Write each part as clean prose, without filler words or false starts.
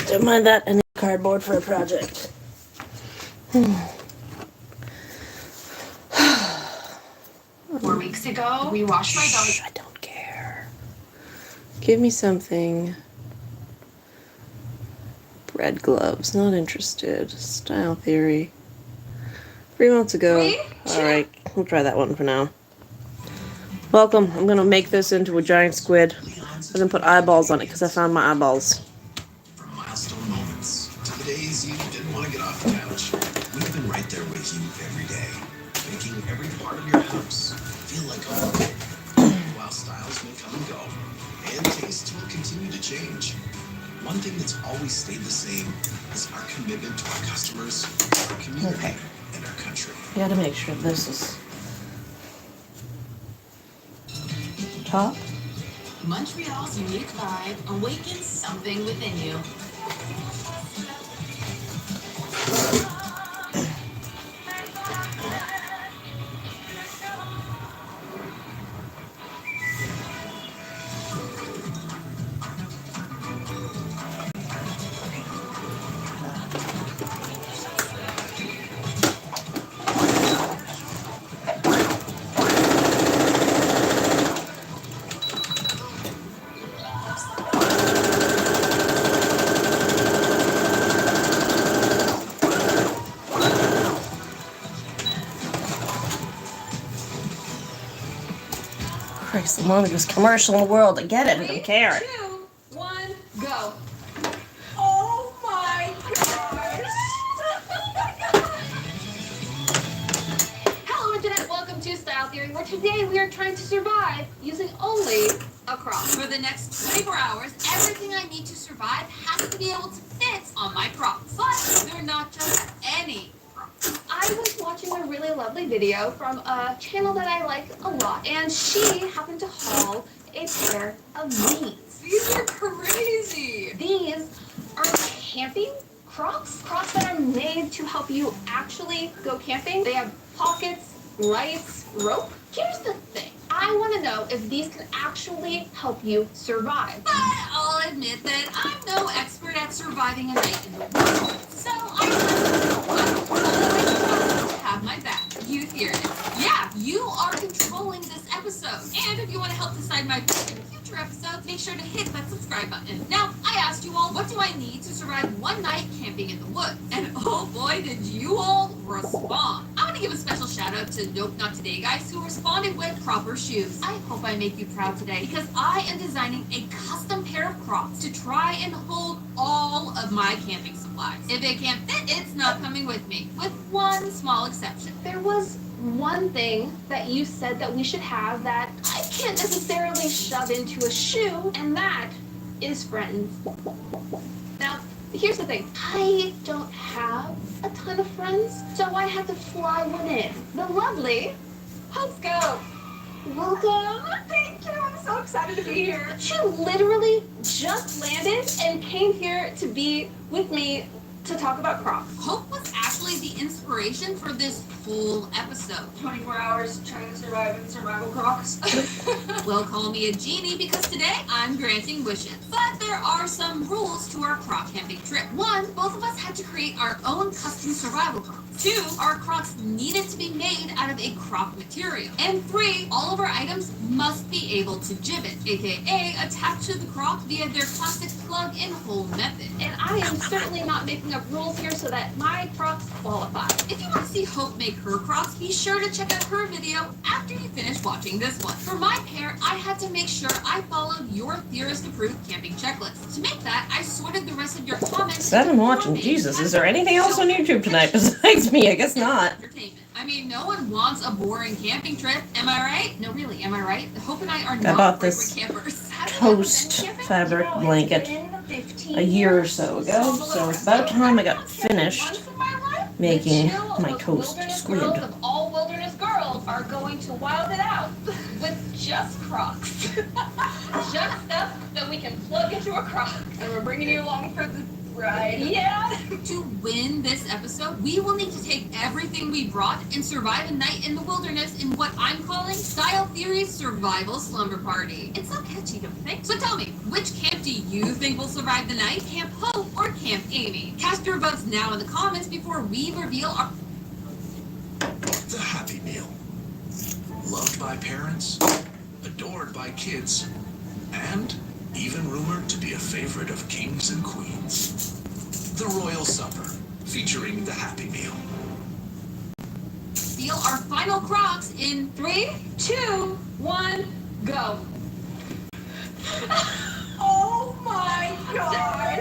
Don't mind that. I need cardboard for a project. 4 weeks ago, we washed my dog. I don't care. Give me something. Red gloves. Not interested. Style theory. 3 months ago. Alright, we'll try that one for now. Welcome. I'm gonna make this into a giant squid. I'm gonna put eyeballs on it because I found my eyeballs. From milestone moments to the days you didn't want to get off the couch, we've been right there with you every day, making every part of your house feel like home. While styles may come and go, and tastes will continue to change, one thing that's always stayed the same is our commitment to our customers, our community, and our country. You gotta make sure this is top. Montreal's unique vibe awakens something within you. Christ, the longest commercial in the world. I get it. I don't care. 2, 1, go. Oh my gosh. Hello Internet, welcome to Style Theory, where today we are trying to survive using only a crop. For the next 24 hours, everything I need to survive has to be able to fit on my crops. But they're not just any crops. I was watching a really lovely video from a channel that I like a lot, and she happened to haul a pair of these. These are crazy. These are camping Crocs. Crocs that are made to help you actually go camping. They have pockets, lights, rope. Here's the thing. I want to know if these can actually help you survive. But I'll admit that I'm no expert at surviving a night in the woods. So I have my back. You hear it. Yeah, you are controlling this episode. And if you want to help decide my future episodes, make sure to hit that subscribe button. Now, I asked you all, what do I need to survive one night camping in the woods? And oh boy, did you all respond. I want to give a special shout out to Nope Not Today guys who responded with proper shoes. I hope I make you proud today because I am designing a custom pair of Crocs to try and hold all of my camping supplies. If it can't fit, it's not coming with me, with one small exception. There was one thing that you said that we should have that I can't necessarily shove into a shoe, and that is friends. Now, here's the thing. I don't have a ton of friends, so I had to fly one in. The lovely Hope Go. Welcome. Thank you. I'm so excited to be here. She literally just landed and came here to be with me to talk about Crocs. Hope was actually the inspiration for this whole episode. 24 hours trying to survive in survival Crocs. Well, call me a genie because today I'm granting wishes. But there are some rules to our Croc camping trip. 1, both of us had to create our own custom survival Crocs. 2, our Crocs needed to be made out of a Croc material. And 3, all of our items must be able to jibbit, aka attach to the Croc via their classic plug-in hole method. And I am certainly not making up rules here so that my Crocs qualify. If you want to see Hope make her Crocs, be sure to check out her video after you finish watching this one. For my pair, I had to make sure I followed your theorist-approved camping checklist. To make that, I sorted the rest of your comments. I've been watching. Jesus, is there anything else on YouTube tonight besides me? I guess not. I mean, no one wants a boring camping trip. Am I right? No, really, am I right? Hope and I are I not bought frequent this campers. Toast fabric blanket a year or so ago, so it's about time I got finished making my toast squid. Of all wilderness girls are going to wild it out with just Crocs. Just stuff that we can plug into a Croc. And we're bringing you along for the ride. Yeah. To win this episode, we will need to take everything we brought and survive a night in the wilderness in what I'm calling Style Theory's Survival Slumber Party. It's so catchy, don't you think? So tell me, which camp do you think will survive the night? Camp Hope or Camp Amy? Cast your votes now in the comments before we reveal our... The Happy Meal. Loved by parents, adored by kids, and even rumored to be a favorite of kings and queens. The Royal Supper, featuring the Happy Meal. Reveal our final Crocs in 3, 2, 1, go. Oh my gosh!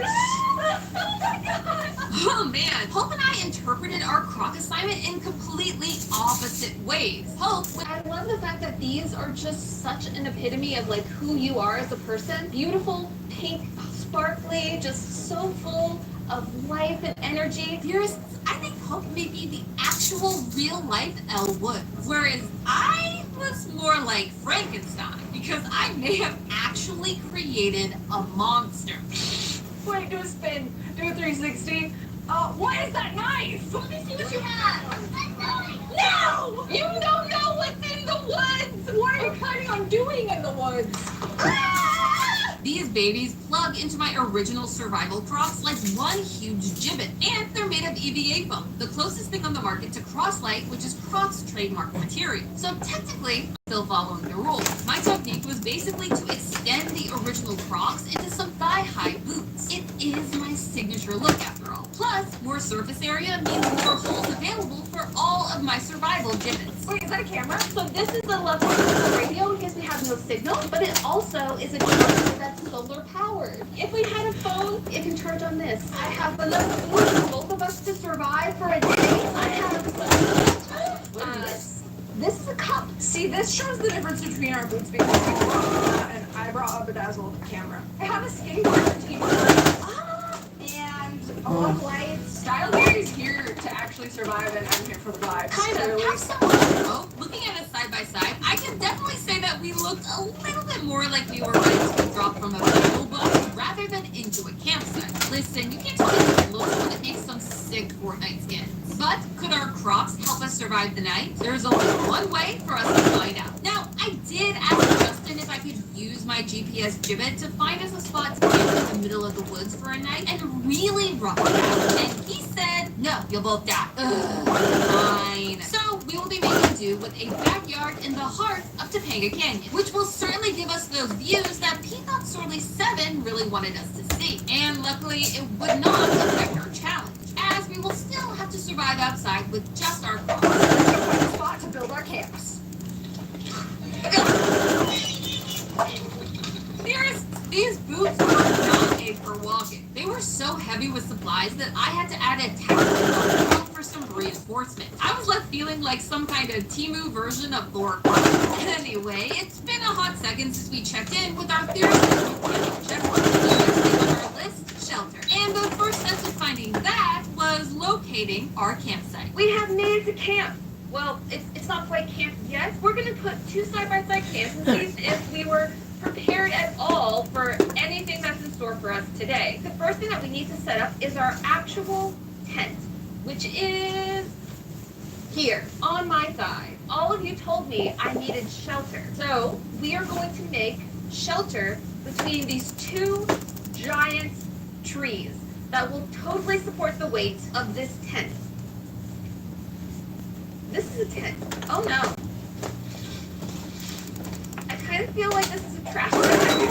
Oh man, Hope and I interpreted our Croc assignment in completely opposite ways. Hope, I love the fact that these are just such an epitome of like who you are as a person. Beautiful, pink, sparkly, just so full of life and energy. theorists, I think Hope may be the actual real-life Elle Woods, whereas I was more like Frankenstein because I may have actually created a monster. Wait, do a spin, do a 360. What is that knife? Let me see what you have. No! You don't know what's in the woods! What are you planning on doing in the woods? These babies plug into my original survival Crocs like one huge gibbet, and they're made of EVA foam, the closest thing on the market to Croslite, which is Crocs' trademark material. So technically, I'm still following the rules. My technique was basically to extend the original Crocs into some thigh-high boots. It is my signature look after all. Plus, more surface area means more holes available for all of my survival gibbets. Wait, is that a camera? So this is the level of the radio in case we have no signal, but it also is a charger that's solar powered. If we had a phone, it can charge on this. I have enough food for both of us to survive for a day. I have this is a cup. See, this shows the difference between our boots because we brought and I brought a bedazzled camera. I have a skateboard team and a lot of lights. Style Theory's here to actually survive, and I'm here for the vibes. Kind of. Clearly. Have some though. Looking at us side by side, I can definitely say that we looked a little bit more like we were ready to drop from a video boat rather than into a campsite. Listen, you can't tell me what it looks when it makes some sick Fortnite skins. But could our Crocs help us survive the night? There's only one way for us to find out. Now, I did ask Justin if I could use my GPS gibbet to find us a spot to camp in the middle of the woods for a night and really rock it out. And he said, no, you'll both die. Fine. So we will be making do with a backyard in the heart of Topanga Canyon, which will certainly give us those views that Peacock Sorley 7 really wanted us to see. And luckily, it would not affect our challenge, as we will still have to survive outside with just our Crocs. Let's go find a spot to build our camps. Theorists, these boots were not made for walking. They were so heavy with supplies that I had to add a tactical belt for some reinforcement. I was left feeling like some kind of Temu version of Thor. Anyway, it's been a hot second since we checked in with our theorist checkpoint. On our list, shelter. And the first step to finding that was locating our campsite. We have made it to camp. Well, it's not quite camp yet. We're gonna put 2 side-by-side camps and see if we were prepared at all for anything that's in store for us today. The first thing that we need to set up is our actual tent, which is here on my side. All of you told me I needed shelter. So we are going to make shelter between these 2 giant trees that will totally support the weight of this tent. This is a tent. Oh no. I kind of feel like this is a trash bag.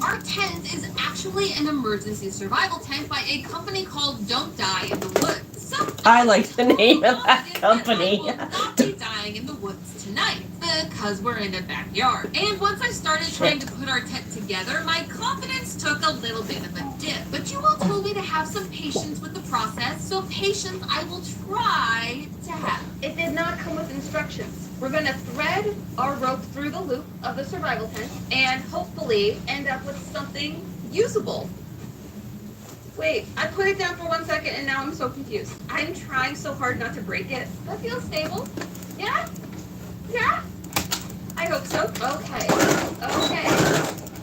Our tent is actually an emergency survival tent by a company called Don't Die in the Woods. So I like the name of that I company. will not be dying in the woods tonight because we're in a backyard. And once I started trying to put our tent together, my confidence took a little bit of a dip. But you all told me to have some patience with the process, so patience I will try to have. It did not come with instructions. We're gonna thread our rope through the loop of the survival tent and hopefully end up with something usable. Wait, I put it down for 1 second and now I'm so confused. I'm trying so hard not to break it. That feels stable. Yeah? Yeah? I hope so. Okay. Okay.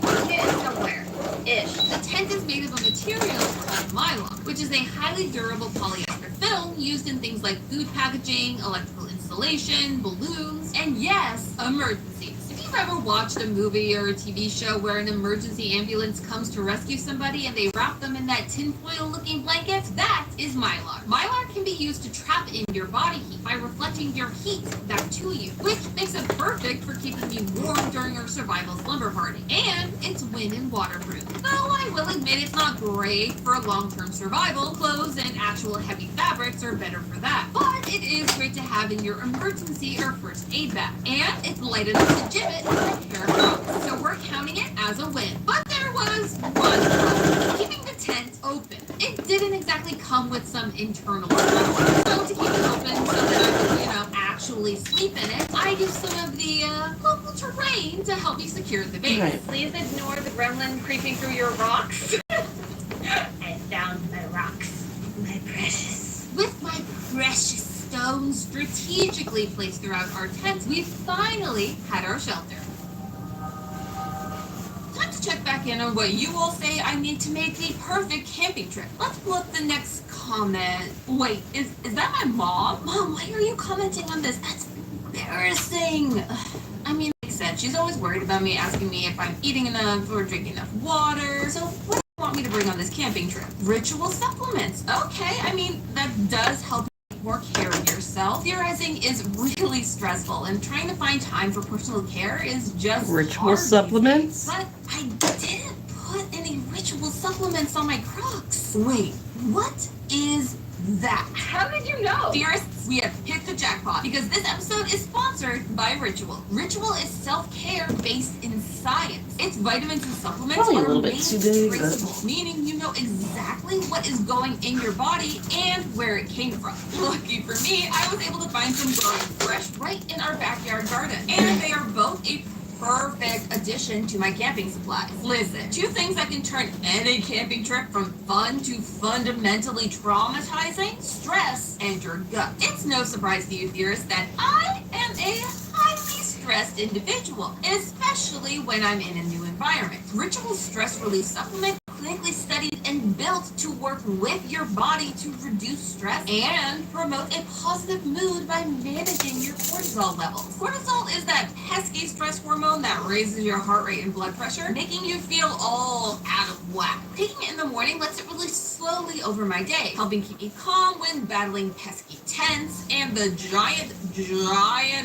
I'm getting some and is made of a material called mylar, which is a highly durable polyester film used in things like food packaging, electrical installation, balloons, and yes, emergencies. If you've ever watched a movie or a TV show where an emergency ambulance comes to rescue somebody and they wrap them in that tinfoil looking blanket, that is mylar. Mylar can be used to trap in your body heat by reflecting your heat back to you, which makes it perfect for keeping you warm during your survival slumber party. And it's wind and waterproof. Though I will admit it's not great for long-term survival, clothes and actual heavy fabrics are better for that. But it is great to have in your emergency or first aid bag. And it's light enough to jib it with a pair of Crocs, so we're counting it as a win. But there was one problem: keeping the tent open. It didn't exactly come with some internal control. So to keep it open so that I could, actually sleep in it, I used some of the local terrain to help me secure the base. Right. Please ignore the gremlin creeping through your rocks. I found my rocks, my precious. With my precious stones strategically placed throughout our tent, we finally had our shelter. Time to check back in on what you all say I need to make the perfect camping trip. Let's pull up the next comment. Wait, is that my mom? Mom, why are you commenting on this? That's embarrassing. I mean, like I said, she's always worried about me, asking me if I'm eating enough or drinking enough water. So what do you want me to bring on this camping trip? Ritual supplements. Okay, I mean, that does help you take more care of yourself. Theorizing is really stressful, and trying to find time for personal care is just Ritual hard these supplements? days. But I didn't put any ritual supplements on my Crocs. Wait, what is that? How did you know? Theorists, we have hit the jackpot because this episode is sponsored by Ritual. Ritual is self-care based in science. Its vitamins and supplements Probably a are little bit made too big, but- traceable, meaning you know exactly what is going in your body and where it came from. Lucky for me, I was able to find some growing fresh right in our backyard garden, and they are both a perfect addition to my camping supplies. Listen, two things that can turn any camping trip from fun to fundamentally traumatizing: stress and your gut. It's no surprise to you theorists that I am a highly stressed individual, especially when I'm in a new environment. Ritual stress relief supplement, clinically studied and built to work with your body to reduce stress and promote a positive mood by managing your cortisol levels. Cortisol is that pesky stress hormone that raises your heart rate and blood pressure, making you feel all out of whack. Taking it in the morning lets it release slowly over my day, helping keep me calm when battling pesky tents and the giant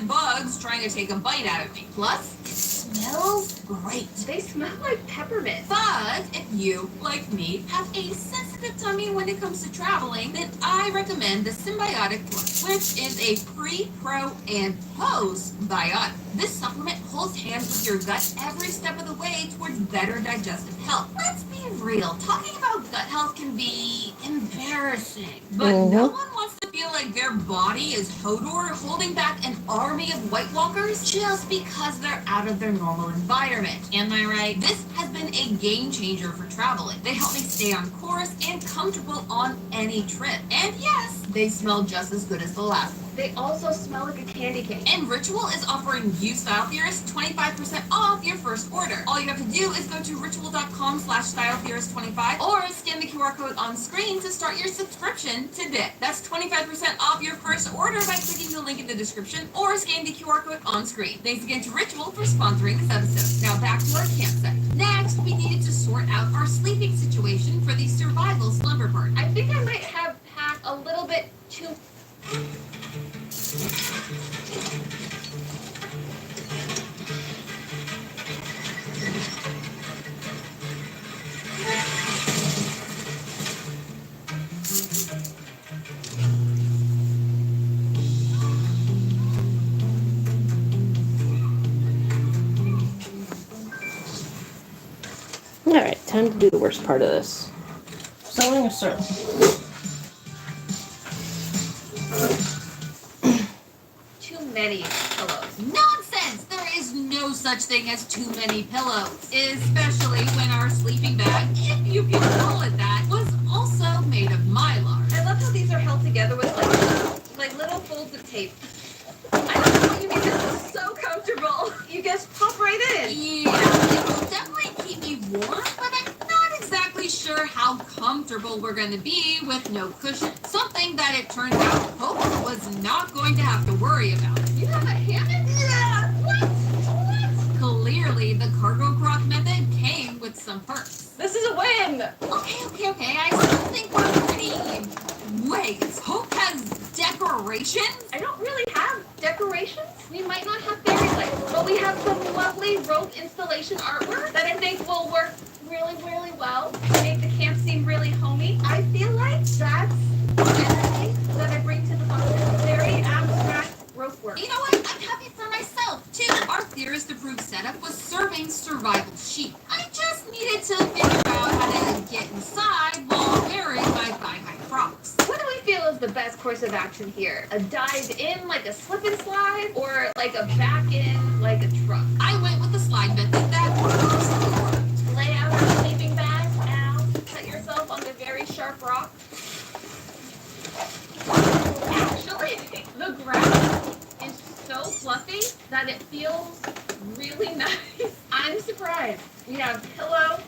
bugs trying to take a bite out of me. Plus, it smells great. They smell like peppermint. But if you, like me, have a sensitive tummy when it comes to traveling, then I recommend the Symbiotic Plus, which is a pre, pro, and post-biotic. This supplement holds hands with your gut every step of the way towards better digestive health. Let's be real, talking about gut health can be embarrassing, but no one wants to feel like their body is Hodor holding back an army of White Walkers just because they're out of their normal environment. Am I right? This has been a game changer for traveling. They help me stay on course and comfortable on any trip. And yes, they smell just as good as the last one. They also smell like a candy cane. And Ritual is offering you Style Theorists 25% off your first order. All you have to do is go to ritual.com/styletheorist25 or scan the QR code on screen to start your subscription today. That's 25% off your first order by clicking the link in the description or scan the QR code on screen. Thanks again to Ritual for sponsoring this episode. Now back to our campsite. Next, we needed to sort out our sleeping situation for the survival slumber party. I think I might have packed a little bit too. Alright, time to do the worst part of this. Sewing a circle. Too many pillows. Nonsense! There is no such thing as too many pillows, especially when our sleeping bag, if you can call it that, was also made of mylar. I love how these are held together with like little folds of tape. I don't know what you mean. This is so comfortable. You guys pop right in. Yeah, it will definitely keep me warm, but I'm not exactly how comfortable we're going to be with no cushion. Something that it turns out Hope was not going to have to worry about. You have a hammock? Yeah. What? Clearly, the cargo croc method came with some perks. This is a win. Okay. I still think we're pretty... Wait, Hope has decorations? I don't really have decorations. We might not have fairy lights, but we have some lovely rope installation artwork that I think will work really, really well to make the camp seem really homey. I feel like that's the energy that I bring to the function. Very abstract rope work. You know what? I'm happy for myself, too. Our theorist approved setup was serving survival chic. I just needed to figure out how to get inside while wearing my thigh-high Crocs. What do we feel is the best course of action here? A dive in like a slip and slide, or like a back in like a truck? I went with the slide method that mostly worked. Lay out your sleeping bag now. Put yourself on the very sharp rock. Actually, the ground is so fluffy that it feels really nice. I'm surprised. We have pillow.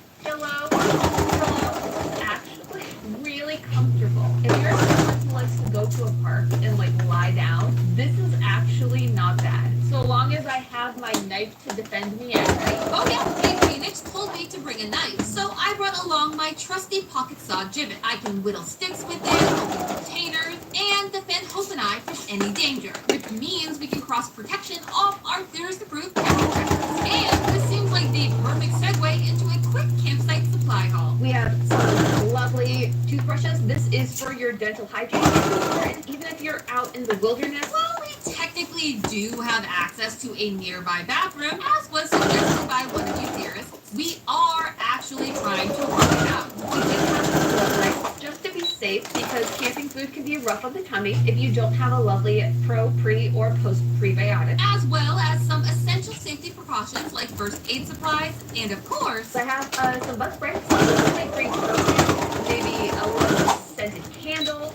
Actually, really comfortable. If you're someone who likes to go to a park and like lie down, this is actually not bad. So long as I have my knife to defend me at night. Oh yeah, Big Phoenix told me to bring a knife, so I brought along my trusty pocket saw gibbet. I can whittle sticks with it, open containers, and defend Hope and I from any danger, which means we can cross protection off our theorist-approved camping records. And this seems like the perfect segue into a quick campsite supply haul. We have some lovely toothbrushes. This is for your dental hygiene. And even if you're out in the wilderness, Well, we technically do have access to a nearby bathroom, as was suggested by one of you theorists. We are actually trying to work it out. we do have some love lights just to be safe, because camping food can be rough on the tummy if you don't have a lovely pre, or post prebiotic. As well as some essential safety precautions like first aid supplies, and of course, So I have some bug spray, some light green soap, maybe a little scented candle,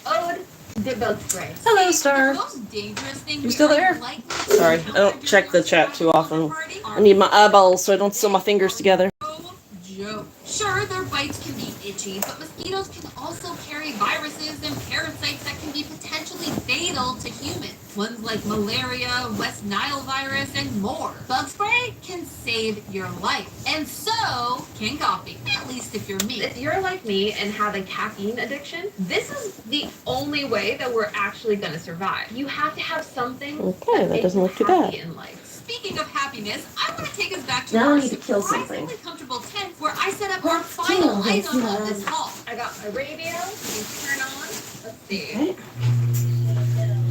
Ode de bug spray. Hello, the Star. most dangerous thing You still we are there? likely to Sorry, I encounter don't check the during chat our too often. party I need my eyeballs so I don't sew my fingers together. no joke. Sure, their bites can be itchy, but mosquitoes can also carry viruses and parasites that can be potentially fatal to humans. Ones like malaria, West Nile virus, and more. Bug spray can save your life. And so can coffee, at least if you're me. If you're like me and have a caffeine addiction, this is the only way that we're actually going to survive. You have to have something Okay, that makes doesn't you look too happy bad. in life. Speaking of happiness, I want to take us back to Now I our need to kill surprisingly something. comfortable tent where I set up our final item of this haul. I got my radio. You turn on. Let's see. Okay.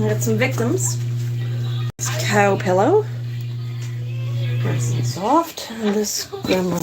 I got some victims. This cow pillow. Nice and soft. And this grandma.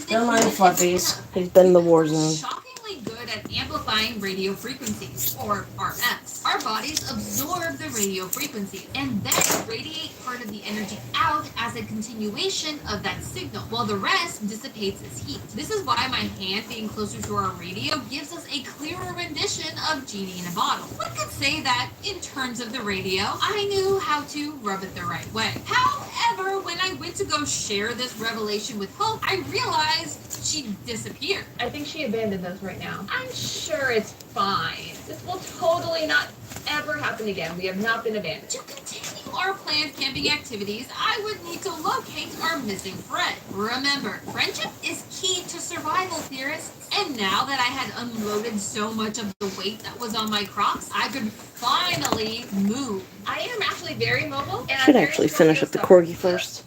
Don't mind Fluffies. He's been in the war zone. Shockingly good at amplifying radio frequencies, or RFs. Our bodies absorb the radio frequencies and then radiate part of the energy out as a continuation of that signal, while the rest dissipates as heat. This is why my hand being closer to our radio gives us a clearer rendition of Genie in a Bottle. One could say that, in terms of the radio, I knew how to rub it the right way. However, when I went to go share this revelation with Hope, I realized she disappeared. I think she abandoned us right now. I'm sure it's fine. This will totally not ever happen again. We have not been abandoned. To continue our planned camping activities, I would need to locate our missing friend. Remember, friendship is key to survival, theorists. And now that I had unloaded so much of the weight that was on my Crocs, I could finally move. I am actually very mobile. And I'm Should very actually strong finish up the yourself. corgi first.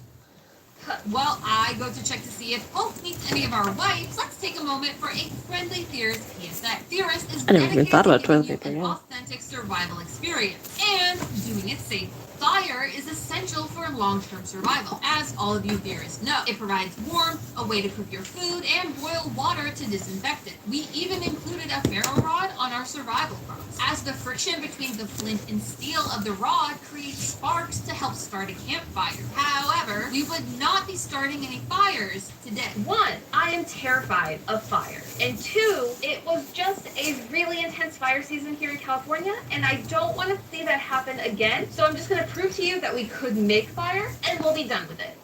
While I go to check to see if Hope meets any of our wipes, let's take a moment for a friendly theorist PSA. Theorist is I never even thought about dedicated to toilet giving paper, you yeah. an authentic survival experience and doing it safe. Fire is essential for long-term survival. As all of you theorists know, it provides warmth, a way to cook your food, and boil water to disinfect it. We even included a ferro rod on our survival crops, as the friction between the flint and steel of the rod creates sparks to help start a campfire. However, we would not be starting any fires today. 1, I am terrified of fire. And 2, it was just a really intense fire season here in California, and I don't want to see that happen again. So I'm just going to prove to you that we could make fire, and we'll be done with it.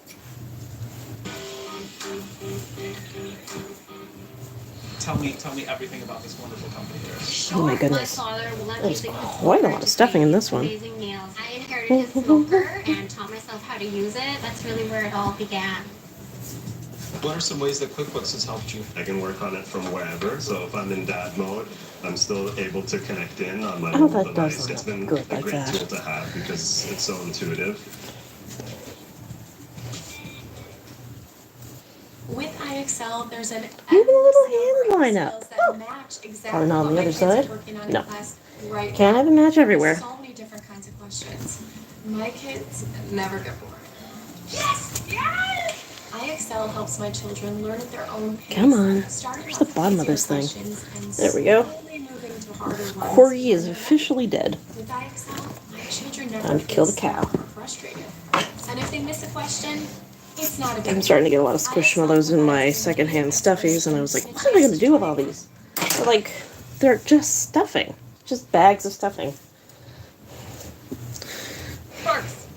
tell me everything about this wonderful company there. Oh my goodness. My father will let There's me take quite a lot of stuffing in this one. amazing meals. I inherited his smoker and taught myself how to use it. That's really where it all began. What are some ways that QuickBooks has helped you? I can work on it from wherever, so if I'm in dad mode, I'm still able to connect in on my Oh, mobile that does device. look It's been good a like great that. tool to have because it's so intuitive. With iExcel, there's an Even a little endless number hand of lineup. skills that match exactly Probably not on what the my other kids are side. working on No. in class right Can't now. have a match everywhere. There's so many different kinds of questions. My kids never get bored. Yes! Yes! iExcel helps my children learn at their own pace. Come on. starting Where's off the with bottom of easier this thing? questions and There we go. slowly moving to harder ones Corey is when they're officially dead. With iExcel, my children never Time to kill feel the cow. stuck or frustrated. And if they miss a question, it's not a big I'm starting to get a lot of Squishmallows in my secondhand stuffies, and I was like, what am I going to do with all these? They're just stuffing. Just bags of stuffing. Sparks.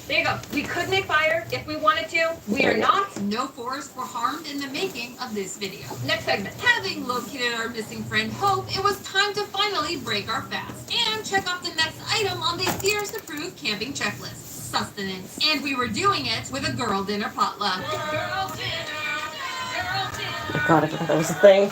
There you go. We could make fire if we wanted to. We are not. No forests were harmed in the making of this video. Next segment. Having located our missing friend Hope, it was time to finally break our fast and check off the next item on the Fears Approved camping checklist, sustenance. And we were doing it with a girl dinner potluck. Girl dinner. Girl dinner. God, I forgot that was a thing.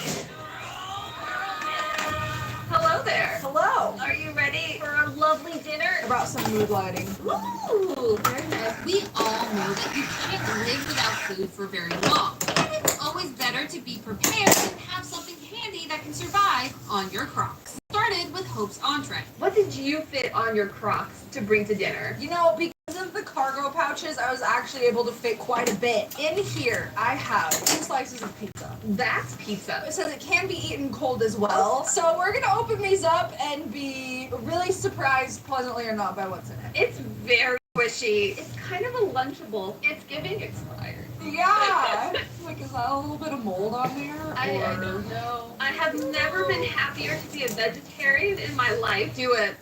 Hello there. Hello. Are you ready for a lovely dinner? I brought some mood lighting. Ooh, very nice. We all know that you can't live without food for very long. And it's always better to be prepared and have something handy that can survive on your Crocs. Started with Hope's entree. What did you fit on your Crocs to bring to dinner? You know, because of the cargo pouches, I was actually able to fit quite a bit. In here, I have 2 slices of pizza. That's pizza. It says it can be eaten cold as well. So we're gonna open these up and be really surprised, pleasantly or not, by what's in it. It's very squishy. It's kind of a Lunchable. It's giving expired. Yeah. Like, is that a little bit of mold on there? I or- don't know. I have never been happier to be a vegetarian in my life. Do it.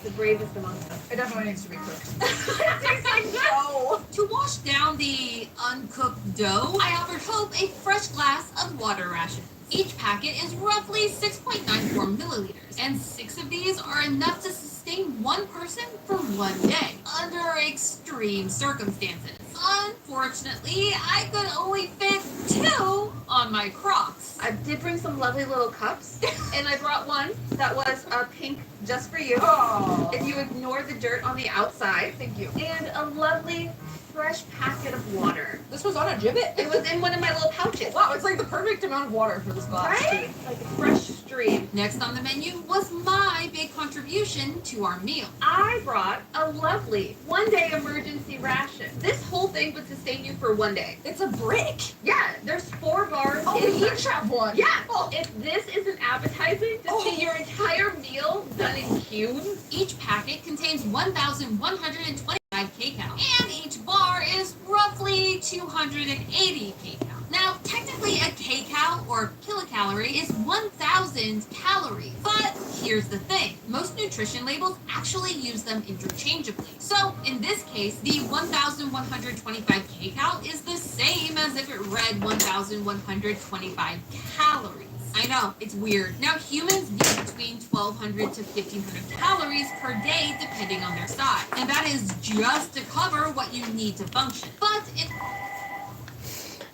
The bravest among us. It definitely needs to be cooked. It tastes like no. To wash down the uncooked dough, I offered Hope a fresh glass of water rations. Each packet is roughly 6.94 milliliters, and 6 of these are enough to sustain one person for one day, under extreme circumstances. Unfortunately, I could only fit 2 on my Crocs. I did bring some lovely little cups, and I brought one that was pink just for you. Oh. If you ignore the dirt on the outside. Thank you. And a lovely fresh packet of water. This was on a gibbet. It was in one of my little pouches. Wow, it's like the perfect amount of water for this glass. Right? Like a fresh stream. Next on the menu was my big contribution to our meal. I brought a lovely one-day emergency ration. This whole thing would sustain you for one day. It's a brick. Yeah, there's 4 bars. Oh, we inside. each have one. Yeah. If this isn't appetizing, to Oh. see your entire meal done in cubes. Each packet contains 1,125 kcal, and each bar is roughly 280 kcal. Now, technically a kcal or kilocalorie is 1,000 calories, but here's the thing. Most nutrition labels actually use them interchangeably. So, in this case, the 1,125 kcal is the same as if it read 1,125 calories. I know, it's weird. Now, humans need between 1,200 to 1,500 calories per day depending on their size. And that is just to cover what you need to function. But it...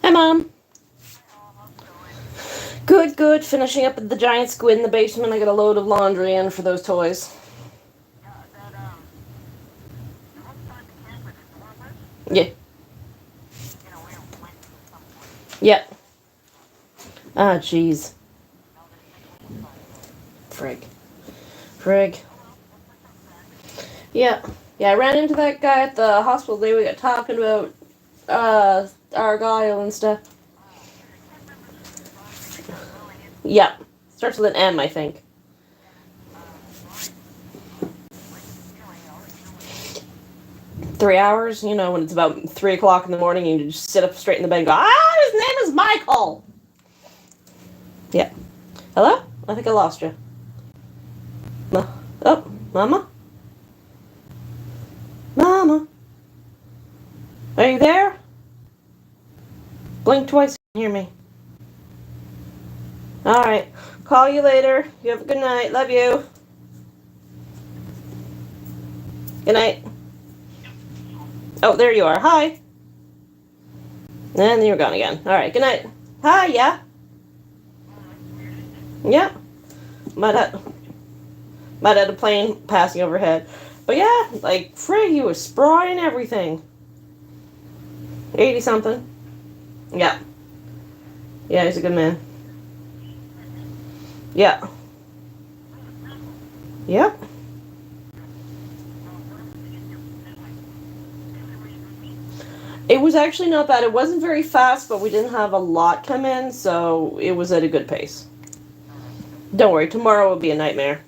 Hi, Mom. Good, good. Finishing up the giant squid in the basement. I got a load of laundry in for those toys. Yeah. Yep. Ah, jeez. Frig. Yeah. Yeah, I ran into that guy at the hospital today. We got talking about Argyle and stuff. Yep. Starts with an M, I think. $3, you know, when it's about 3 o'clock in the morning, you just sit up straight in the bed and go, his name is Michael. Yeah. Hello? I think I lost you. Oh, Mama? Mama? Are you there? Blink twice, you can hear me. Alright. Call you later. You have a good night. Love you. Good night. Oh, there you are. Hi. And you're gone again. Alright, good night. Hi, yeah? Yeah. Might have a plane passing overhead. But yeah, like, Frig, he was spry and everything. 80 something. Yeah. Yeah, he's a good man. Yeah. Yep. It was actually not bad. It wasn't very fast, but we didn't have a lot come in, so it was at a good pace. Don't worry, tomorrow will be a nightmare.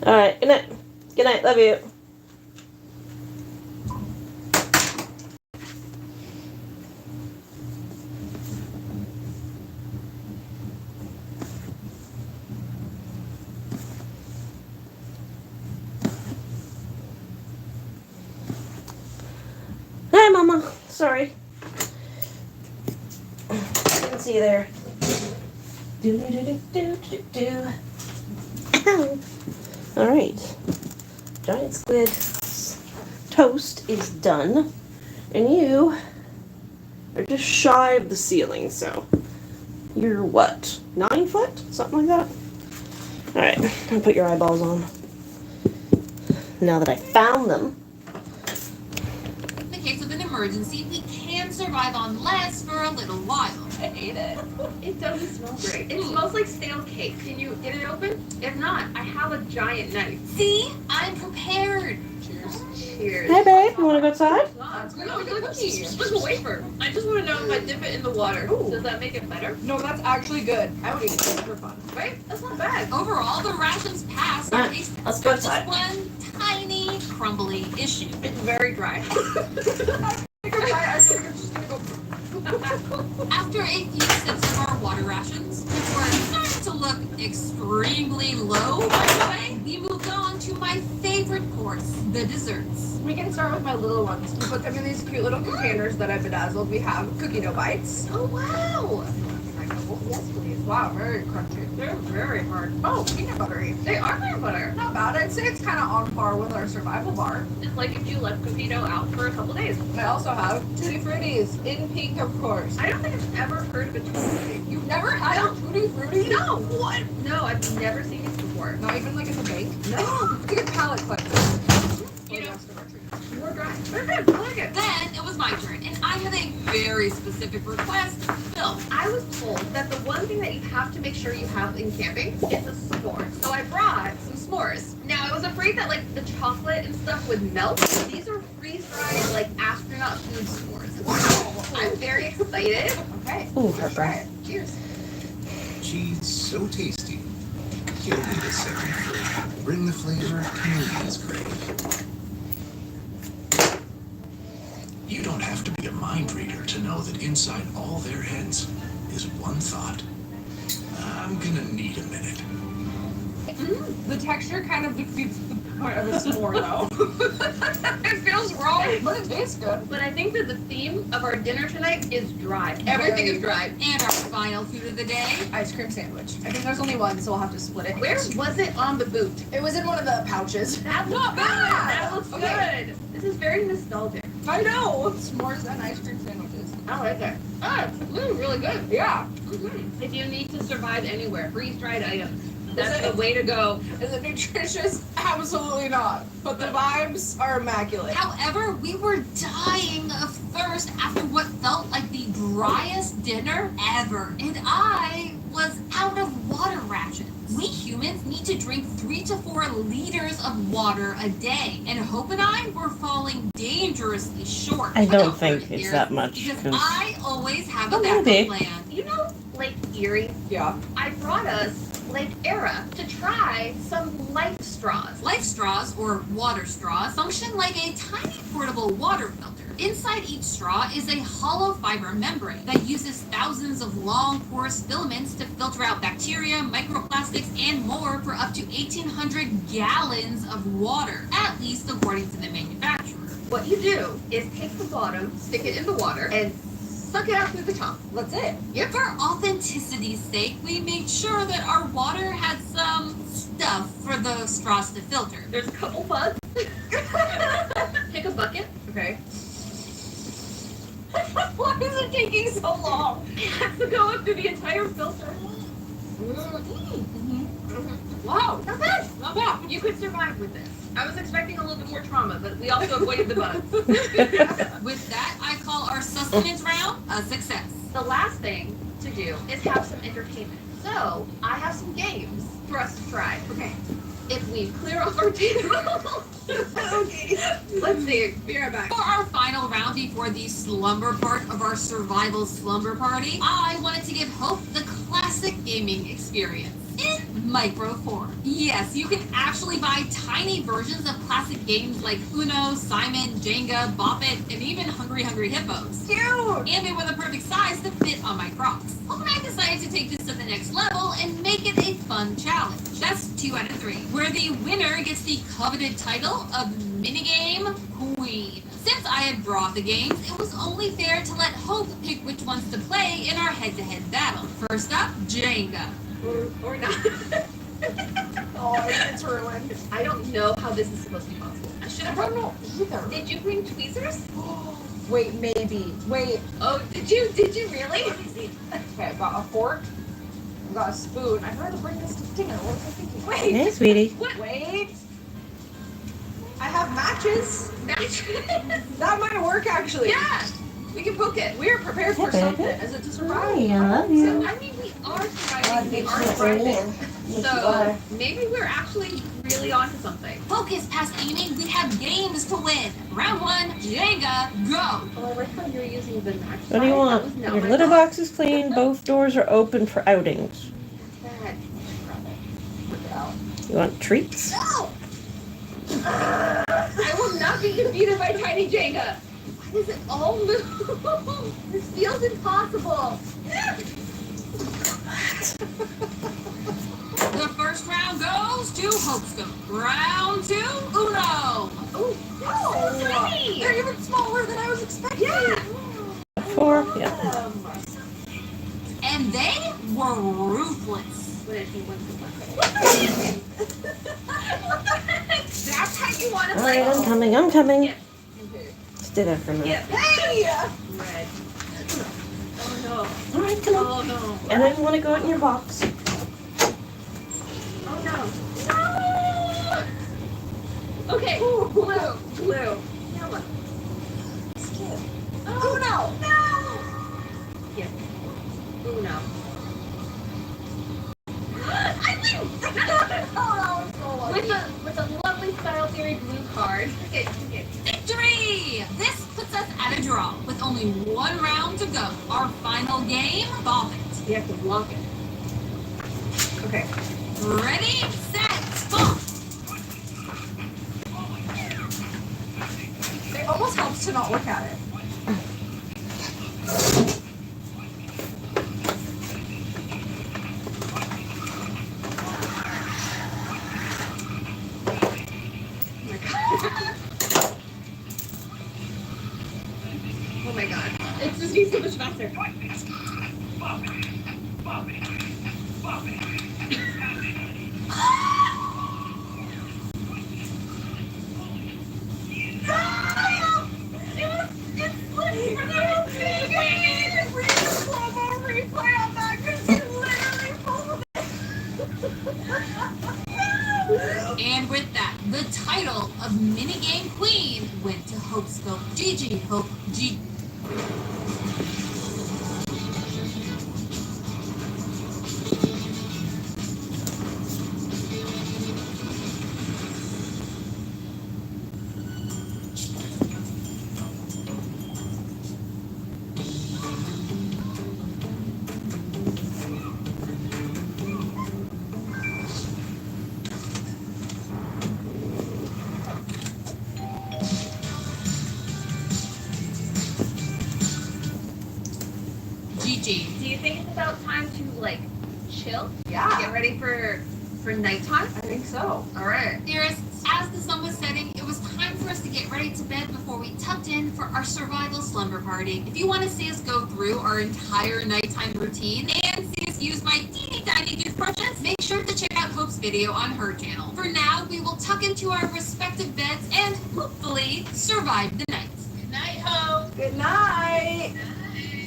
Alright, good night. Good night, love you. Hi, Mama. Sorry. Didn't see you there. Do. Alright. Giant squid toast is done. And you are just shy of the ceiling, so you're what? 9 foot? Something like that? Alright, I'm gonna put your eyeballs on. Now that I found them. In the case of an emergency, we can survive on less for a little while. I hate it. It doesn't smell great. It smells like stale cake. Can you get it open? If not, I have a giant knife. See? I'm prepared. Cheers. Cheers. Hey, babe, you wanna go outside? It's like a cookie. It's like a wafer. I just want to know if I dip it in the water. Ooh. Does that make it better? No, that's actually good. I would eat it for fun. Right? That's not bad. Overall, the rations passed our Alright, taste test. let's go Just outside. one tiny crumbly issue. It's very dry. I think I'm just gonna go. After a few sips of our water rations, which were starting to look extremely low, by the way, we moved on to my favorite course, the desserts. We can start with my little ones. We put them in these cute little containers that I bedazzled. We have cookie dough bites. Oh, wow. Yes, please. Wow, very crunchy. They're very hard. Oh, peanut buttery. They are peanut butter. Not bad. I'd say it's kind of on par with our survival bar. It's like if you left cookie dough out for a couple days. I also have Tutti Fruttis in pink, of course. I don't think I've ever heard of a tutti. You've never had a Tutti Frutti? No. What? No, I've never seen it before. Not even like at the bank? No. It's a good palate cleanser. You know, Rest of our treats. more dry. They're good. I like it. Then it was my turn, and I had a very specific request to fulfill. I was told that the one thing that you have to make sure you have in camping is a s'more. So I brought some s'mores. Now I was afraid that like the chocolate and stuff would melt. These are freeze-dried like astronaut food s'mores. Wow. I'm very excited. Okay. Ooh, Let's try it. Cheers. Cheese so tasty. You'll need a second fridge. Bring the flavor millions crave. You don't have to be a mind reader to know that inside all their heads is one thought. I'm gonna need a minute. The texture kind of defeats the point of a s'more, though. It feels wrong. But it tastes good. But I think that the theme of our dinner tonight is dry. Everything is dry. And our final food of the day, Ice cream sandwich. I think there's only one, so we'll have to split it. Where was it on the boot? It was in one of the pouches. That's not bad. That looks good. This is very nostalgic. I know. S'mores and ice cream sandwiches. I like it. Ah, it's really good. Yeah. Mm-hmm. If you need to survive anywhere, freeze-dried items. That's it- the way to go. Is it nutritious? Absolutely not. But the vibes are immaculate. however, we were dying of thirst after what felt like the driest dinner ever. And I was out of water rations. We humans need to drink 3 to 4 liters of water a day. And Hope and I were falling dangerously short. I don't without think her it's here, that much, Because 'cause- I always have a Oh, backup maybe. plan. You know, Lake Erie? Yeah. I brought us Lake Era to try some life straws. Life straws, or water straws, function like a tiny portable water filter. Inside each straw is a hollow fiber membrane that uses thousands of long porous filaments to filter out bacteria, microplastics, and more for up to 1,800 gallons of water, at least according to the manufacturer. What you do is take the bottom, stick it in the water, and suck it out through the top. That's it. Yep. For authenticity's sake, we made sure that our water had some stuff for the straws to filter. There's a couple bugs. Take a bucket. Okay. Why is it taking so long? It has to go up through the entire filter. Wow, not bad. Not bad. You could survive with this. I was expecting a little bit more trauma, but we also avoided the bugs. With that, I call our sustenance round a success. The last thing to do is have some entertainment. So, I have some games for us to try. Okay. If we clear off our table. Okay. Let's see. Be right back. For our final round before the slumber part of our survival slumber party, I wanted to give Hope the classic gaming experience in micro form. Yes, you can actually buy tiny versions of classic games like Uno, Simon, Jenga, Bop It, and even Hungry Hungry Hippos. Cute. And they were the perfect size to fit on my Crocs. Hope and I decided to take this to the next level and make it a fun challenge. That's 2 out of 3, where the winner gets the coveted title of Minigame Queen. Since I had brought the games, it was only fair to let Hope pick which ones to play in our head-to-head battle. First up, Jenga. Or not. Oh, it's ruined. I don't know how this is supposed to be possible. I should I have don't know either. Did you bring tweezers? Wait, maybe. Wait. Oh, did you really? Okay, I've got a fork. I've got a spoon. I'd rather bring this to dinner. What was I thinking? Wait. Hey, sweetie. Wait. I have matches. Matches. That might work actually. Yeah. We can poke it. We're prepared for Yeah, something. baby. Is it to survive? Hey, I love So, you. I mean, we are surviving. We are thriving. So, maybe we're actually really onto something. Focus, past aiming, we have games to win. Round 1, Jenga, go! Oh, I like how you're using the match. What do you want? Your litter box is clean. Both doors are open for outings. You want treats? No! I will not be defeated by Tiny Jenga. Why does it all move? This feels impossible. The first round goes to Hopescope. Round 2, Uno! Oh, that's so tiny. They're even smaller than I was expecting. Yeah. 4? Yeah. And they were ruthless. That's how you want to All play. right, I'm coming. Yeah. Stay there for a minute. Yeah. Hey! Red. Oh no. All right, come on. Oh no. And then you want to go in your box. Oh no. No. Okay. Blue. Blue. Yellow. Skip. Oh no. No. Yeah. Oh no. I win. With a lovely style theory blue card. Okay. Victory! This puts us at a draw with only 1 round to go. Our final game, Bop It. We have to block it. Okay. Ready, set, bop! It almost helps to not look at it. Oh my god. It's just being so much faster. And with that, the title of Minigame Queen went to Hopescope. GG, Hope. G. GG. Do you think it's about time to chill? Yeah. Get ready for nighttime? I think so. All right. Dearest, breakfast. As the sun was setting, it was time for us to get ready to bed before we tucked in for our survival slumber party. If you want to see us go through our entire nighttime routine and see us use my teeny tiny toothbrushes, make sure to check out Hope's video on her channel. For now, we will tuck into our respective beds and hopefully survive the night. Good night, Hope. Good night.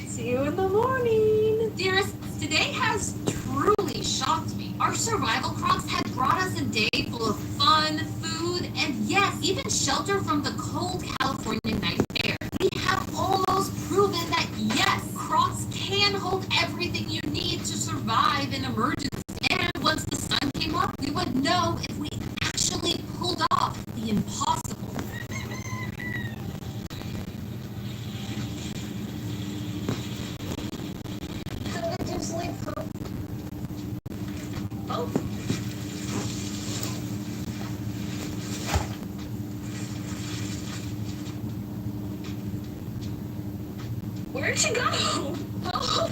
See you in the morning. Dearest, today has truly shocked me. Our survival crocs had brought us a day full of fun, food, and yes, even shelter from the cold California night air. We have almost proven that yes, crocs can hold everything you need to survive an emergency. And once the sun came up, we would know if we actually pulled off the impossible. Oh. Where'd she go? Oh.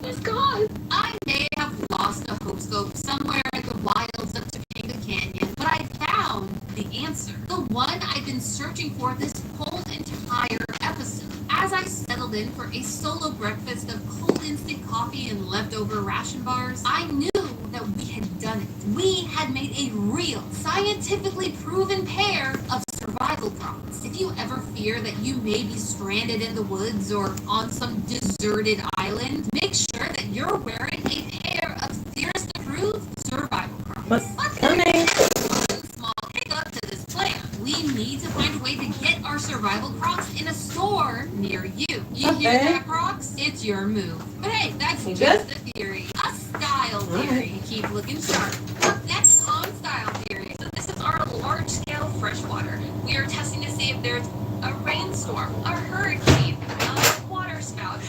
She's gone. I may have lost a hope scope somewhere in the wilds of Topanga Canyon, but I found the answer. The one I've been searching for this whole entire episode. As I settled in for a solo breakfast of cold instant coffee and leftover ration bars, I knew that we had done it. We had made a real, scientifically proven pair of survival crocs. If you ever fear that you may be stranded in the woods or on some deserted island, make sure that you're wearing a pair of Theorist approved survival crocs. What's But coming? one small hiccup to this plan. We need to find a way to get our survival crocs in a store near you. You hear Okay. that, crocs? It's your move. But hey, that's You just a theory. A style theory. Keep looking sharp. Up next on Style Theory. So this is our large-scale freshwater. We are testing to see if there's a rainstorm, a hurricane, a water spout.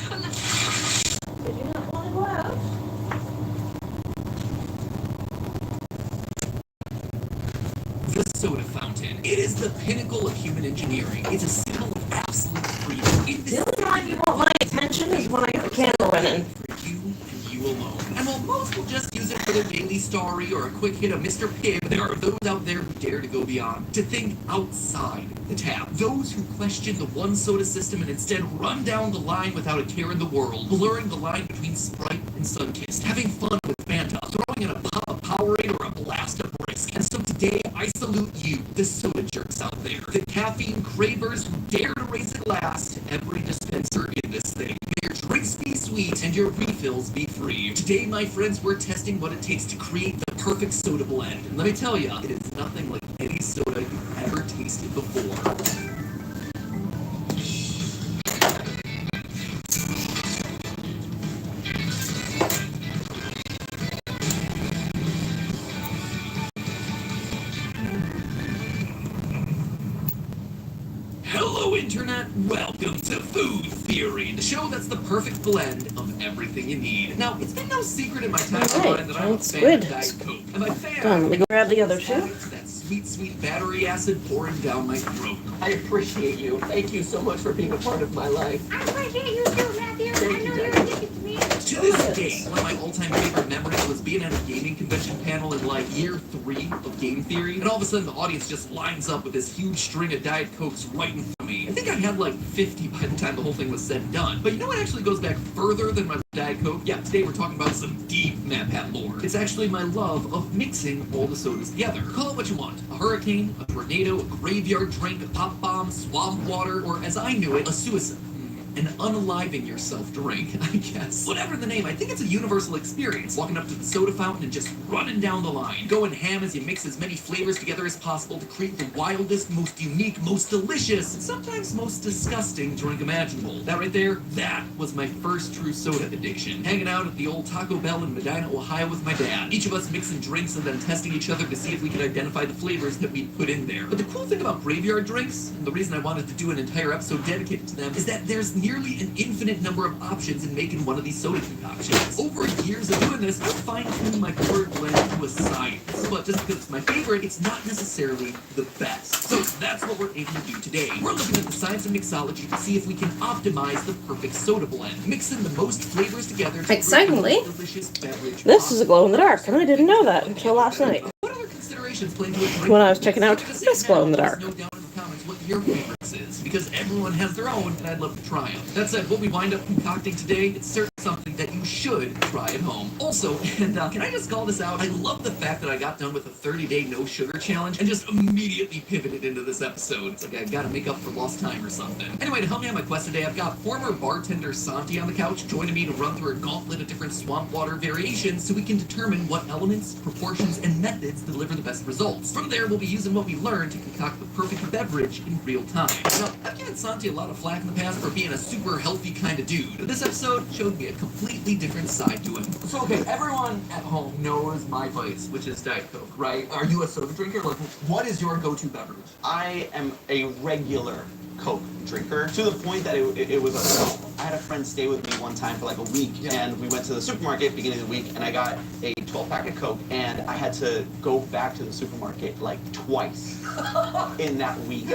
Did you not want to go out? The soda fountain. It is the pinnacle of human engineering. It's a symbol of absolute freedom. In The this only time you want my attention is when I get the candle running. for you and you alone. And while most will just use it for their daily story or a quick hit of Mr. Pibb, there are those out there who dare to go beyond, to think outside the tap. Those who question the one soda system and instead run down the line without a care in the world, blurring the line between Sprite and Sunkist, having fun with Fanta, throwing in a pop of Powerade or a blast of Brisk. And so today, I salute you, the soda jerks out there, the caffeine cravers who dare to raise a glass to every dispenser in this thing. May your drinks be sweet and your refills be free. Today, my friends, we're testing what it takes to create the perfect soda blend. And let me tell you, it is nothing like any soda you've ever tasted before. Hello, Internet. Welcome to Food Theory, the show that's the perfect blend of everything you need. Now, it's been no secret in my timeline that I'm a fan squid. of Diet Coke. And my fan Come on, let me go grab the other two. it's that sweet, sweet battery acid pouring down my throat. I appreciate you. Thank you so much for being a part of my life. I appreciate you too, Matthew. Thank I you, know you're Daddy. addicted to me. To this day, one of my all-time favorite memories was being at a gaming convention panel in like year 3 of game theory, and all of a sudden the audience just lines up with this huge string of Diet Cokes right in front of me. I think I had like 50 by the time the whole thing was said and done. But you know what actually goes back further than my Diet Coke? Yeah, today we're talking about some deep MatPat lore. It's actually my love of mixing all the sodas together. Call it what you want. A hurricane, a tornado, a graveyard drink, a pop bomb, swamp water, or as I knew it, a suicide. An unaliving yourself drink, I guess. Whatever the name, I think it's a universal experience. Walking up to the soda fountain and just running down the line. Going ham as you mix as many flavors together as possible to create the wildest, most unique, most delicious, and sometimes most disgusting drink imaginable. That right there, that was my first true soda addiction. Hanging out at the old Taco Bell in Medina, Ohio with my dad. Each of us mixing drinks and then testing each other to see if we could identify the flavors that we'd put in there. But the cool thing about graveyard drinks, and the reason I wanted to do an entire episode dedicated to them, is that there's nearly an infinite number of options in making one of these soda concoctions. Over years of doing this, I've fine-tuned my preferred blend to a science. But just because it's my favorite, it's not necessarily the best. So that's that's what we're able to do today. We're looking at the science of mixology to see if we can optimize the perfect soda blend, mixing the most flavors together to Excitingly, create a delicious beverage. this is a glow in the dark, and I didn't know that until last night. What other considerations play into a drink When I was checking out So just this say glow in the now, dark. let us know down in the comments what your favorites is, because everyone has their own, and I'd love to try them. That said, what we wind up concocting today, it's certainly something that you should try at home. Also, and can I just call this out? I love the fact that I got done with a 30-day no sugar challenge and just immediately pivoted into this episode. It's like I gotta make up for lost time or something. Anyway, to help me on my quest today, I've got former bartender Santi on the couch joining me to run through a gauntlet of different swamp water variations so we can determine what elements, proportions, and methods deliver the best results. From there, we'll be using what we learned to concoct the perfect beverage in real time. Now, I've given Santi a lot of flack in the past for being a super healthy kind of dude, but this episode showed me a completely different side to him. So, okay, everyone at home knows my vice, which is Diet Coke, right? Are you a soda drinker? Like, what is your go-to beverage? I am a regular Coke drinker to the point that it was a problem. I had a friend stay with me one time for like a week, and we went to the supermarket beginning of the week, and I got a 12-pack of Coke, and I had to go back to the supermarket like twice in that week.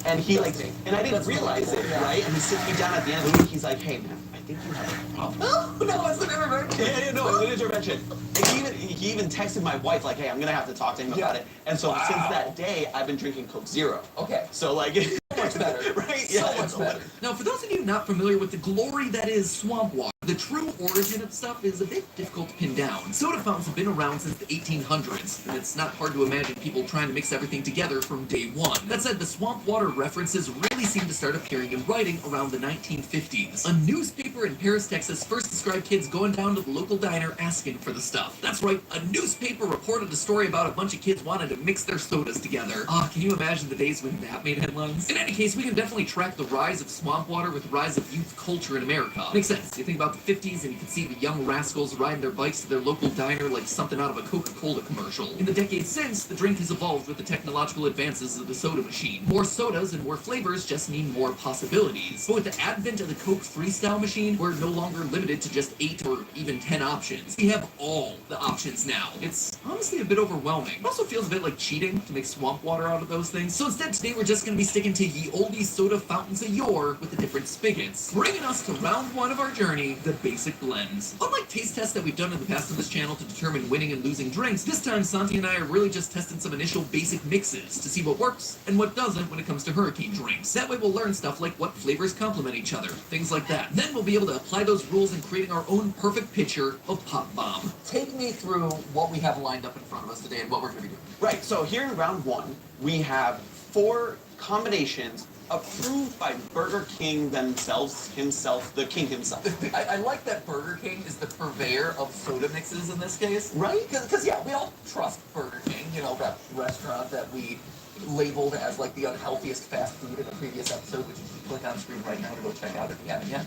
And he like, and I didn't realize it, right? And he sits me down at the end of the week. He's like, "Hey man, I think you have a problem." No, it's an intervention. Yeah, no, it's an intervention. And he even texted my wife like, "Hey, I'm gonna have to talk to him about it." And so since that day, I've been drinking Coke Zero. Okay. So like, So much better. right? So much better. Now, for those of you not familiar with the glory that is swamp water, the true origin of stuff is a bit difficult to pin down. Soda fountains have been around since the 1800s, and it's not hard to imagine people trying to mix everything together from day one. That said, the swamp water references really seem to start appearing in writing around the 1950s. A newspaper in Paris, Texas first described kids going down to the local diner asking for the stuff. That's right, a newspaper reported a story about a bunch of kids wanting to mix their sodas together. Can you imagine the days when that made headlines? In any case, we can definitely track the rise of swamp water with the rise of youth culture in America. Makes sense. You think about the 50s and you can see the young rascals riding their bikes to their local diner like something out of a Coca-Cola commercial. In the decades since, the drink has evolved with the technological advances of the soda machine. More sodas and more flavors just mean more possibilities. But with the advent of the Coke Freestyle machine, we're no longer limited to just 8 or even 10 options. We have all the options now. It's honestly a bit overwhelming. It also feels a bit like cheating to make swamp water out of those things. So instead, today we're just going to be sticking to ye olde soda fountains of yore with the different spigots, bringing us to round one of our journey, the basic blends. Unlike taste tests that we've done in the past on this channel to determine winning and losing drinks, this time Santi and I are really just testing some initial basic mixes to see what works and what doesn't when it comes to hurricane drinks. That way we'll learn stuff like what flavors complement each other, things like that. Then we'll be able to apply those rules in creating our own perfect pitcher of Pop Bomb. Take me through what we have lined up in front of us today and what we're going to be doing. Right, so here in round one, we have 4 combinations approved by Burger King himself, the king himself. I like that Burger King is the purveyor of soda mixes in this case. Right? Because yeah, we all trust Burger King, you know, that restaurant that we labeled as like the unhealthiest fast food in a previous episode, which you should click on screen right now to go check out if you haven't yet.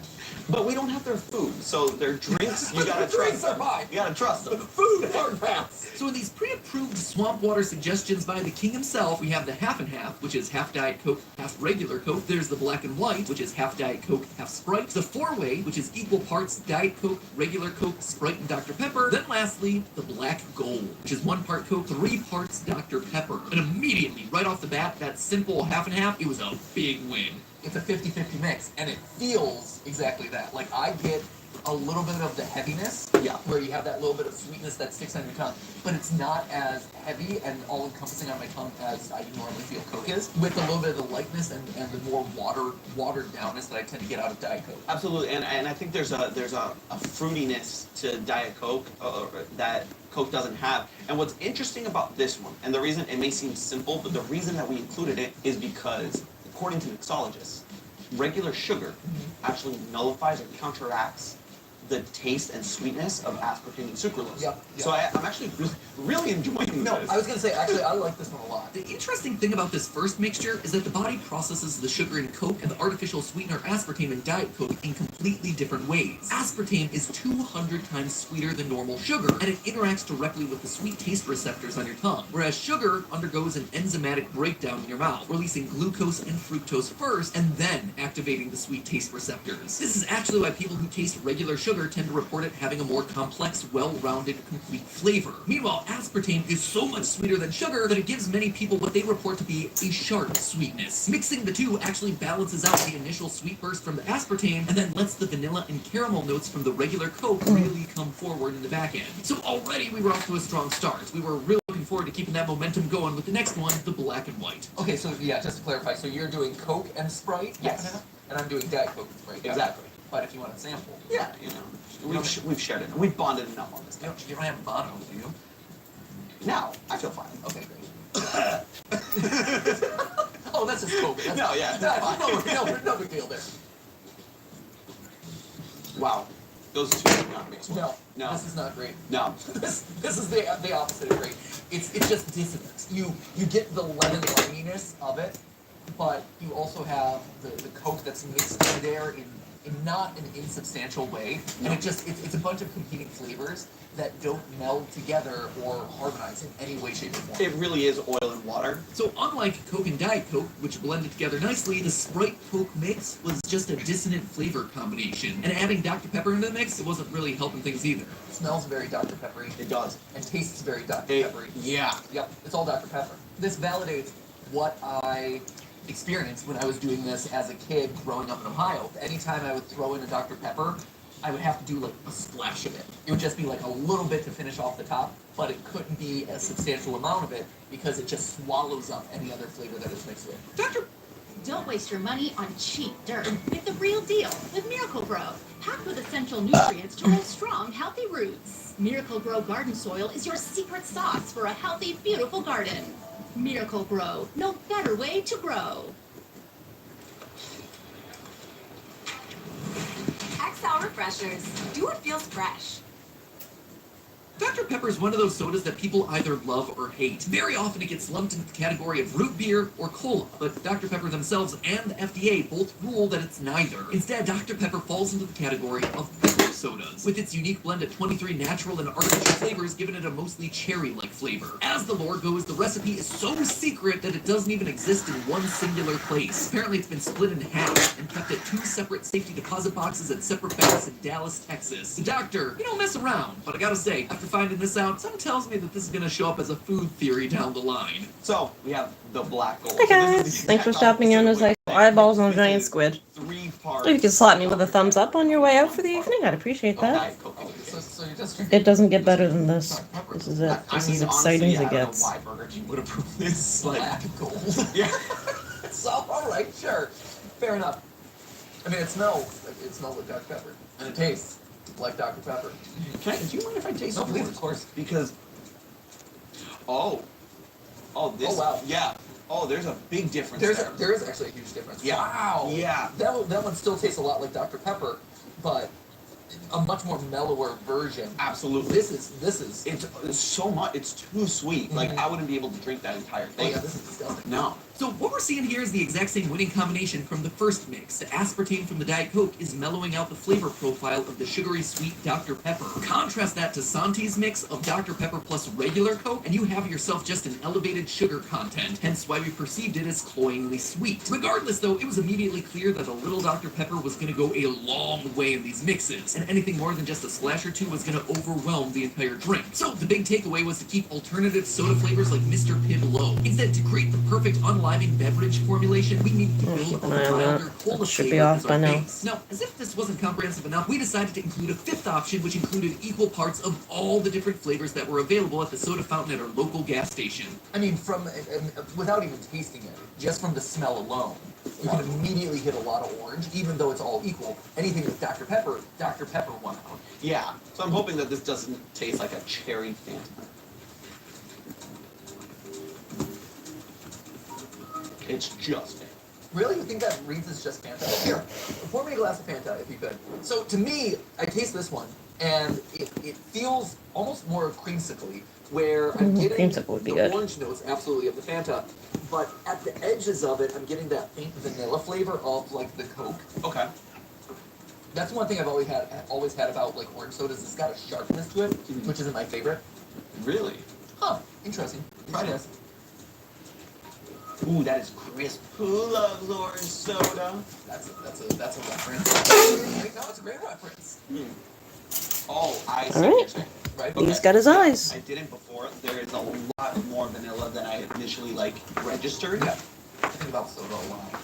But we don't have their food, so their drinks, you gotta drinks trust them. are fine. You gotta trust them. But the food, hard pass. So in these pre-approved swamp water suggestions by the king himself, we have the half and half, which is half Diet Coke, half regular Coke. There's the black and white, which is half Diet Coke, half Sprite. The 4-way, which is equal parts Diet Coke, regular Coke, Sprite, and Dr. Pepper. Then lastly, the black gold, which is 1 part Coke, 3 parts Dr. Pepper. And immediately, right off the bat, that simple half and half, it was a big win. It's a 50-50 mix, and it feels exactly that. Like, I get a little bit of the heaviness, where you have that little bit of sweetness that sticks on your tongue, but it's not as heavy and all-encompassing on my tongue as I normally feel Coke is, with a little bit of the lightness and the more watered downness that I tend to get out of Diet Coke. Absolutely, and I think there's a fruitiness to Diet Coke that Coke doesn't have. And what's interesting about this one, and the reason it may seem simple, but the reason that we included it is because, according to mixologists, regular sugar actually nullifies or counteracts the taste and sweetness of aspartame and sucralose. So I'm actually really enjoying this. No, I was going to say, actually, I like this one a lot. The interesting thing about this first mixture is that the body processes the sugar in Coke and the artificial sweetener aspartame in Diet Coke in completely different ways. Aspartame is 200 times sweeter than normal sugar, and it interacts directly with the sweet taste receptors on your tongue, whereas sugar undergoes an enzymatic breakdown in your mouth, releasing glucose and fructose first, and then activating the sweet taste receptors. This is actually why people who taste regular sugar sugar tend to report it having a more complex, well-rounded, complete flavor. Meanwhile, aspartame is so much sweeter than sugar that it gives many people what they report to be a sharp sweetness. Mixing the two actually balances out the initial sweet burst from the aspartame and then lets the vanilla and caramel notes from the regular Coke really come forward in the back end. So already we were off to a strong start. We were really looking forward to keeping that momentum going with the next one, the black and white. Okay, so yeah, just to clarify, so you're doing Coke and Sprite? Yes. And I'm doing Diet Coke and Sprite. Exactly. But if you want a sample. Yeah, you know, we've shared it. We've bonded enough on this. You don't have mono, do you? Now, I feel fine. Okay, great. Oh, that's just Coke. That's No, yeah. No big deal there. Wow. Those two do not mix well. No, this is not great. No. This is the opposite of great. It's just dissonance. You get the lemon liminess of it, but you also have the Coke that's mixed in there in not an insubstantial way, and it's a bunch of competing flavors that don't meld together or harmonize in any way, shape, or form. It really is oil and water. So unlike Coke and Diet Coke, which blended together nicely, the Sprite Coke mix was just a dissonant flavor combination. And adding Dr. Pepper into the mix, it wasn't really helping things either. It smells very Dr. Peppery. It does. And tastes very Dr. Peppery. Yeah. Yep, it's all Dr. Pepper. This validates what I experienced when I was doing this as a kid growing up in Ohio. Anytime I would throw in a Dr. Pepper, I would have to do like a splash of it. It would just be like a little bit to finish off the top, but it couldn't be a substantial amount of it because it just swallows up any other flavor that it's mixed with. Don't waste your money on cheap dirt. Get the real deal with Miracle Grow, packed with essential nutrients to grow strong, healthy roots. Miracle Grow garden soil is your secret sauce for a healthy, beautiful garden. Miracle Grow, no better way to grow. XL Refreshers. Do what feels fresh. Dr. Pepper is one of those sodas that people either love or hate. Very often it gets lumped into the category of root beer or cola, but Dr. Pepper themselves and the FDA both rule that it's neither. Instead, Dr. Pepper falls into the category of pepper sodas, with its unique blend of 23 natural and artificial flavors giving it a mostly cherry-like flavor. As the lore goes, the recipe is so secret that it doesn't even exist in one singular place. Apparently it's been split in half and kept at 2 separate safety deposit boxes at separate banks in Dallas, Texas. The doctor, you don't mess around, but I gotta say, after finding this out, something tells me that this is gonna show up as a food theory down the line. So, we have the black gold. Hi guys, thanks for stopping in as I eyeballs on a giant squid. If you could slap me with a thumbs up on your way out for the evening, I'd appreciate that. So you're just It doesn't get better than this. This is it. This is as exciting as it gets. I don't know why Burger King would approve this. black gold. Yeah. So, alright, sure. Fair enough. I mean, it smells like Dr. Pepper. And it tastes like Dr. Pepper. Do you mind if I taste No, some please, more? of course. Because, oh, this, Oh, wow. yeah. Oh, there's a big difference There is actually a huge difference. Yeah. Wow. Yeah. That one still tastes a lot like Dr. Pepper, but a much more mellower version. Absolutely. This is. It's so much. It's too sweet. Like I wouldn't be able to drink that entire Oh thing. yeah, this is disgusting. No. So what we're seeing here is the exact same winning combination from the first mix. The aspartame from the Diet Coke is mellowing out the flavor profile of the sugary sweet Dr. Pepper. Contrast that to Santi's mix of Dr. Pepper plus regular Coke, and you have yourself just an elevated sugar content, hence why we perceived it as cloyingly sweet. Regardless though, it was immediately clear that a little Dr. Pepper was going to go a long way in these mixes, and anything more than just a splash or two was going to overwhelm the entire drink. So the big takeaway was to keep alternative soda flavors like Mr. Pibb low. Instead, to create the perfect unlivened beverage formulation, we needed to build a milder cola That should be flavor off as by our now. base. Now, as if this wasn't comprehensive enough, we decided to include a fifth option, which included equal parts of all the different flavors that were available at the soda fountain at our local gas station. I mean, without even tasting it, just from the smell alone, you can immediately hit a lot of orange, even though it's all equal. Anything with Dr. Pepper won out. Yeah. So I'm hoping that this doesn't taste like a cherry Fanta. It's just Fanta. Really? You think that reads as just Fanta? Here, pour me a glass of Fanta if you could. So to me, I taste this one, and it feels almost more creamsicle-y, where I'm getting Creamsicle would be the good. orange notes, absolutely, of the Fanta, but at the edges of it, I'm getting that faint vanilla flavor of, like, the Coke. Okay. That's one thing I've always had about, like, orange sodas. It's got a sharpness to it, which isn't my favorite. Really? Huh, interesting. Try this. Ooh, that is crisp. Who loves orange soda? That's a reference. No, it's a great reference. Oh, I see All what you're right. saying. Right? He's got his eyes. I didn't before. There is a lot more vanilla than I initially registered. Yeah. I think about soda a lot.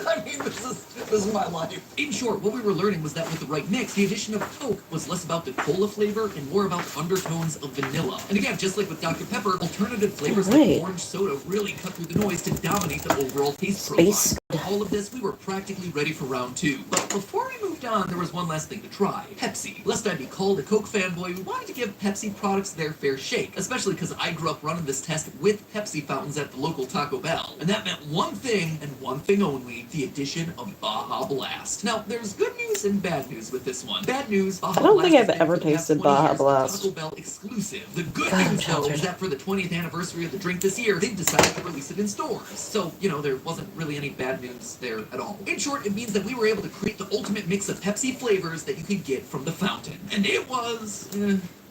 I mean, this is my life. In short, what we were learning was that with the right mix, the addition of Coke was less about the cola flavor and more about the undertones of vanilla. And again, just like with Dr. Pepper, alternative flavors like orange soda really cut through the noise to dominate the overall taste profile. With all of this, we were practically ready for round 2. But before we moved on, there was one last thing to try. Pepsi. Lest I be called a Coke fanboy, we wanted to give Pepsi products their fair shake, especially because I grew up running this test with Pepsi fountains at the local Taco Bell. And that meant one thing and one thing only, the addition of Baja Blast. Now, there's good news and bad news with this one. Bad news, Baja I don't Blast think I've has been ever for the past tasted 20 Baja years a Blast. Taco Bell exclusive. The good God, news, though, children. is that for the 20th anniversary of the drink this year, they've decided to release it in stores. So, you know, there wasn't really any bad news there at all. In short, it means that we were able to create the ultimate mix of Pepsi flavors that you could get from the fountain. And it was...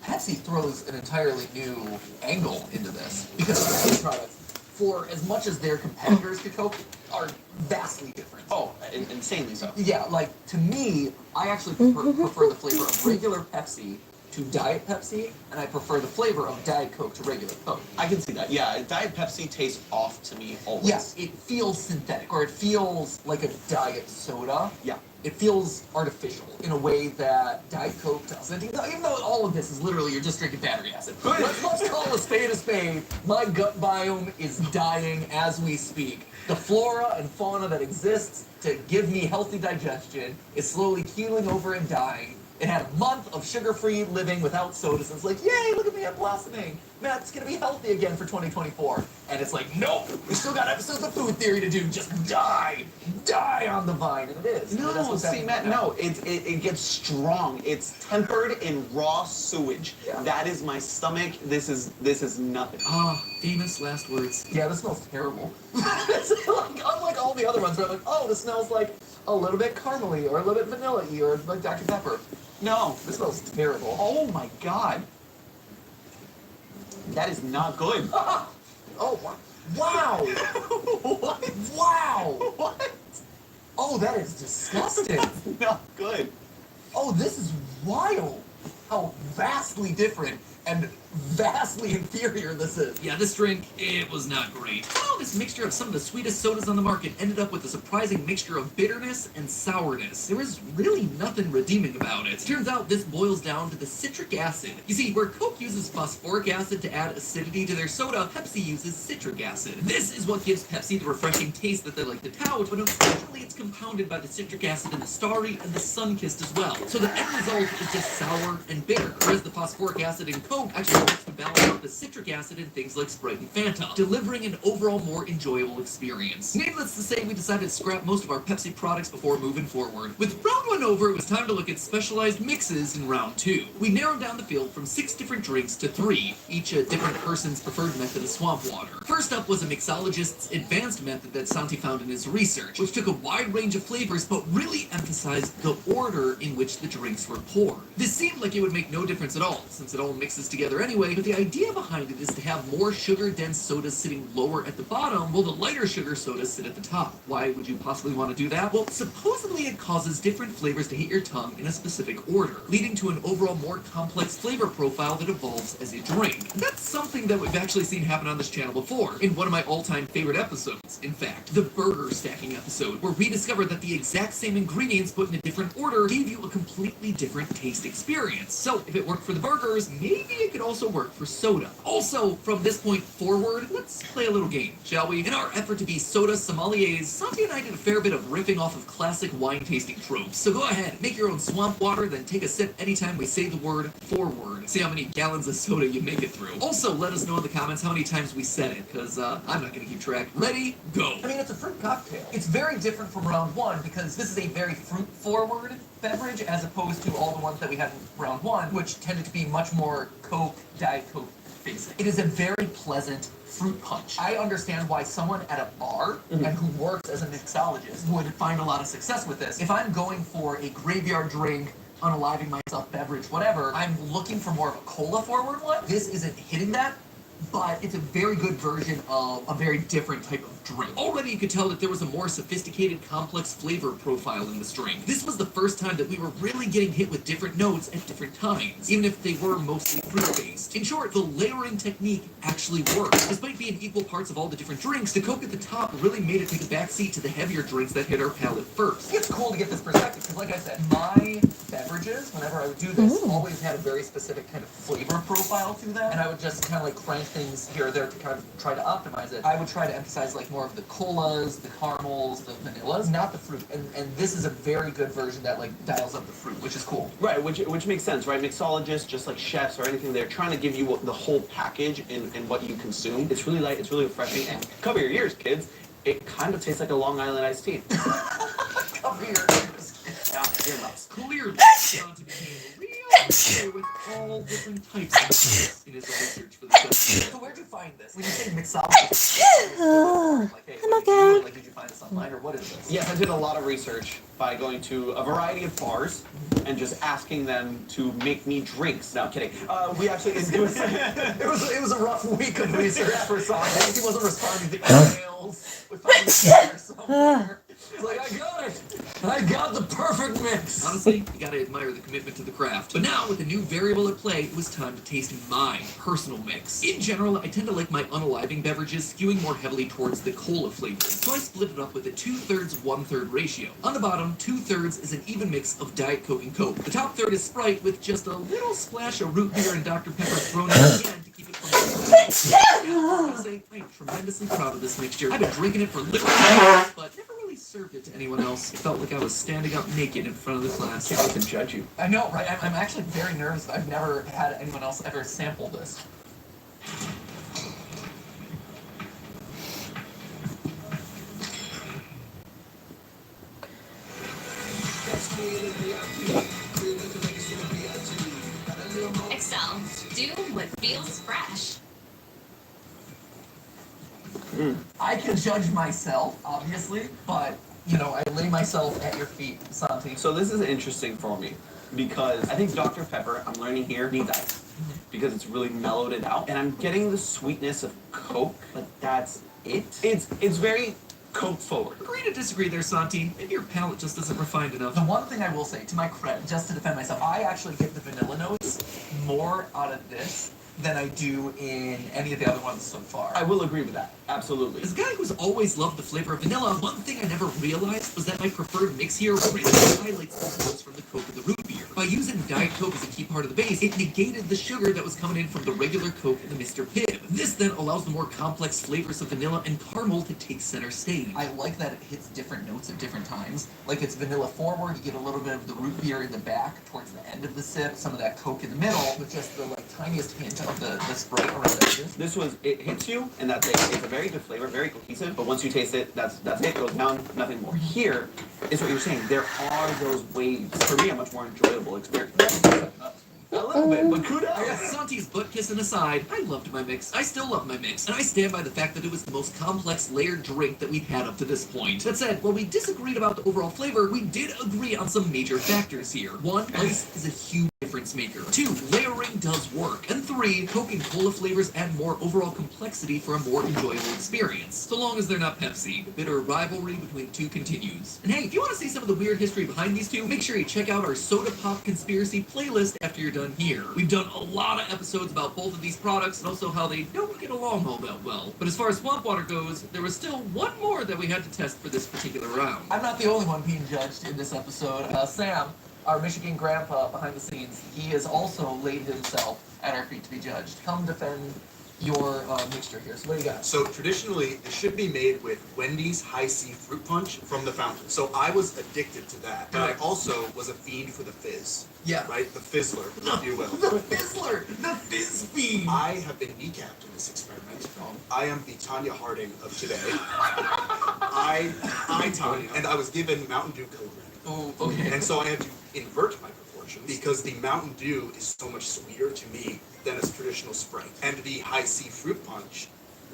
Pepsi throws an entirely new angle into this because Pepsi products, for as much as their competitors to Coke, are vastly different. Oh, insanely so. Yeah, like to me, I actually prefer the flavor of regular Pepsi to Diet Pepsi, and I prefer the flavor of Diet Coke to regular Coke. I can see that. Yeah, Diet Pepsi tastes off to me always. Yes, it feels synthetic, or it feels like a diet soda. Yeah. It feels artificial in a way that Diet Coke doesn't. Even though all of this is literally you're just drinking battery acid. Let's call a spade a spade. My gut biome is dying as we speak. The flora and fauna that exists to give me healthy digestion is slowly keeling over and dying. It had a month of sugar-free living without sodas, and it's like, yay, look at me, I'm blossoming. Man, it's gonna be healthy again for 2024. And it's like, nope, we still got episodes of Food Theory to do. Just die on the vine, and it is. No, see, Matt, no, it gets strong. It's tempered in raw sewage. Yeah. That is my stomach. This is nothing. Ah, famous last words. Yeah, this smells terrible. It's like, unlike all the other ones where I'm like, oh, this smells like a little bit caramely, or a little bit vanilla-y, or like Dr. Pepper. No. This smells terrible. Oh my god. That is not good. Oh, wow. What? Wow. What? Oh, that is disgusting. Not good. Oh, this is wild. How vastly different and vastly inferior this is. Yeah, this drink, it was not great. Oh, this mixture of some of the sweetest sodas on the market ended up with a surprising mixture of bitterness and sourness. There was really nothing redeeming about it. Turns out this boils down to the citric acid. You see, where Coke uses phosphoric acid to add acidity to their soda, Pepsi uses citric acid. This is what gives Pepsi the refreshing taste that they like to tout, but unfortunately it's compounded by the citric acid in the Starry and the Sun-Kissed as well. So the end result is just sour and bitter, whereas the phosphoric acid in Coke actually works to balance out the citric acid in things like Sprite and Fanta, delivering an overall more enjoyable experience. Needless to say, we decided to scrap most of our Pepsi products before moving forward. With round 1 over, it was time to look at specialized mixes in round 2. We narrowed down the field from 6 different drinks to 3, each a different person's preferred method of swamp water. First up was a mixologist's advanced method that Santi found in his research, which took a wide range of flavors but really emphasized the order in which the drinks were poured. This seemed like it would make no difference at all, since it all mixes together anyway, but the idea behind it is to have more sugar-dense sodas sitting lower at the bottom, while the lighter sugar sodas sit at the top. Why would you possibly want to do that? Well, supposedly it causes different flavors to hit your tongue in a specific order, leading to an overall more complex flavor profile that evolves as you drink. That's something that we've actually seen happen on this channel before, in one of my all-time favorite episodes, in fact, the burger stacking episode, where we discovered that the exact same ingredients put in a different order gave you a completely different taste experience. So, if it worked for the burgers, maybe it could also work for soda. Also, from this point forward, let's play a little game, shall we? In our effort to be soda sommeliers, Santi and I did a fair bit of riffing off of classic wine tasting tropes. So go ahead, make your own swamp water, then take a sip anytime we say the word forward. See how many gallons of soda you make it through. Also, let us know in the comments how many times we said it, because I'm not gonna keep track. Ready? Go! I mean, it's a fruit cocktail. It's very different from round 1 because this is a very fruit-forward beverage as opposed to all the ones that we had in round 1, which tended to be much more Coke, Diet Coke basic. It is a very pleasant fruit punch. I understand why someone at a bar and who works as a mixologist would find a lot of success with this. If I'm going for a graveyard drink, unaliving myself beverage, whatever, I'm looking for more of a cola-forward one. This isn't hitting that, but it's a very good version of a very different type of drink. Already you could tell that there was a more sophisticated, complex flavor profile in this drink. This was the first time that we were really getting hit with different notes at different times, even if they were mostly fruit-based. In short, the layering technique actually worked. Despite being equal parts of all the different drinks, the Coke at the top really made it take a backseat to the heavier drinks that hit our palate first. It's cool to get this perspective because, like I said, my beverages, whenever I would do this, always had a very specific kind of flavor profile to them, and I would just kind of like crank things here or there to kind of try to optimize it. I would try to emphasize like more of the colas, the caramels, the vanillas, not the fruit. And this is a very good version that like dials up the fruit, which is cool. Right, which makes sense, right? Mixologists, just like chefs or anything, they're trying to give you the whole package in what you consume. It's really light, it's really refreshing, and cover your ears, kids. It kind of tastes like a Long Island iced tea. Cover your ears. Yeah, earmuffs. Clearly, Dante became real familiar with all different types of drinks in his research for this episode. So where'd you find this? When you say mixology, like, hey, I'm what did you okay. do? Like, did you find this online or what is this? Yes, I did a lot of research by going to a variety of bars and just asking them to make me drinks. No, I'm kidding. We actually it was a rough week of research for Sonic. He wasn't responding to emails. We found him there somewhere. It's like, I got it. I got the perfect mix. Honestly, you gotta admire the commitment to the craft. But now, with a new variable at play, it was time to taste my personal mix. In general, I tend to like my unaliving beverages skewing more heavily towards the cola flavors, so I split it up with a 2/3, 1/3 ratio. On the bottom, 2/3 is an even mix of Diet Coke and Coke. The top third is Sprite with just a little splash of root beer and Dr. Pepper thrown in again to keep it from I say I am tremendously proud of this mixture. I've been drinking it for literally years, but never really served it to anyone else. It felt like I was standing up naked in front of the class. can't wait to judge you. I know, right? I'm actually very nervous. I've never had anyone else ever sample this. Excel, do what feels fresh. I can judge myself, obviously, but, you know, I lay myself at your feet, Santi. So this is interesting for me because I think Dr. Pepper, I'm learning here, needs ice because it's really mellowed it out. And I'm getting the sweetness of Coke, but that's it. It's very Coke forward. Agree to disagree there, Santi. Maybe your palate just isn't refined enough. The one thing I will say, to my credit, just to defend myself, I actually get the vanilla notes more out of this than I do in any of the other ones so far. I will agree with that. Absolutely. As a guy who's always loved the flavor of vanilla, one thing I never realized was that my preferred mix here really highlights the notes from the Coke and the root beer. By using Diet Coke as a key part of the base, it negated the sugar that was coming in from the regular Coke and the Mr. Pibb. This then allows the more complex flavors of vanilla and caramel to take center stage. I like that it hits different notes at different times. Like it's vanilla forward, you get a little bit of the root beer in the back towards the end of the sip, some of that Coke in the middle, with just the like tiniest hint of the Sprite around the edges. This was, it hits you, and that's it. It's a very good flavor, very cohesive, but once you taste it, that's it, goes down, nothing more. Here is what you're saying. There are those waves. For me, a much more enjoyable experience. A little bit, but kudos. I guess Santi's butt kissing aside, I loved my mix. I still love my mix. And I stand by the fact that it was the most complex layered drink that we've had up to this point. That said, while we disagreed about the overall flavor, we did agree on some major factors here. 1, ice is a huge difference maker. 2, layering does work. And 3, Coke and Cola flavors add more overall complexity for a more enjoyable experience. So long as they're not Pepsi. The bitter rivalry between the two continues. And hey, if you want to see some of the weird history behind these two, make sure you check out our Soda Pop Conspiracy playlist after you're done here. We've done a lot of episodes about both of these products and also how they don't get along all that well. But as far as Swamp Water goes, there was still one more that we had to test for this particular round. I'm not the only one being judged in this episode. Sam, our Michigan grandpa behind the scenes, he has also laid himself at our feet to be judged. Come defend your mixture here. So what do you got? So traditionally, it should be made with Wendy's High C Fruit Punch from the fountain. So I was addicted to that. And I also was a fiend for the fizz. Yeah. Right? The Fizzler, if you will. The Fizzler! The Fizz fiend! I have been kneecapped in this experiment. I am the Tanya Harding of today. I Tanya, and I was given Mountain Dew Code Red. Oh, okay. And so I had to invert my proportions because the Mountain Dew is so much sweeter to me than a traditional Sprite. And the High C Fruit Punch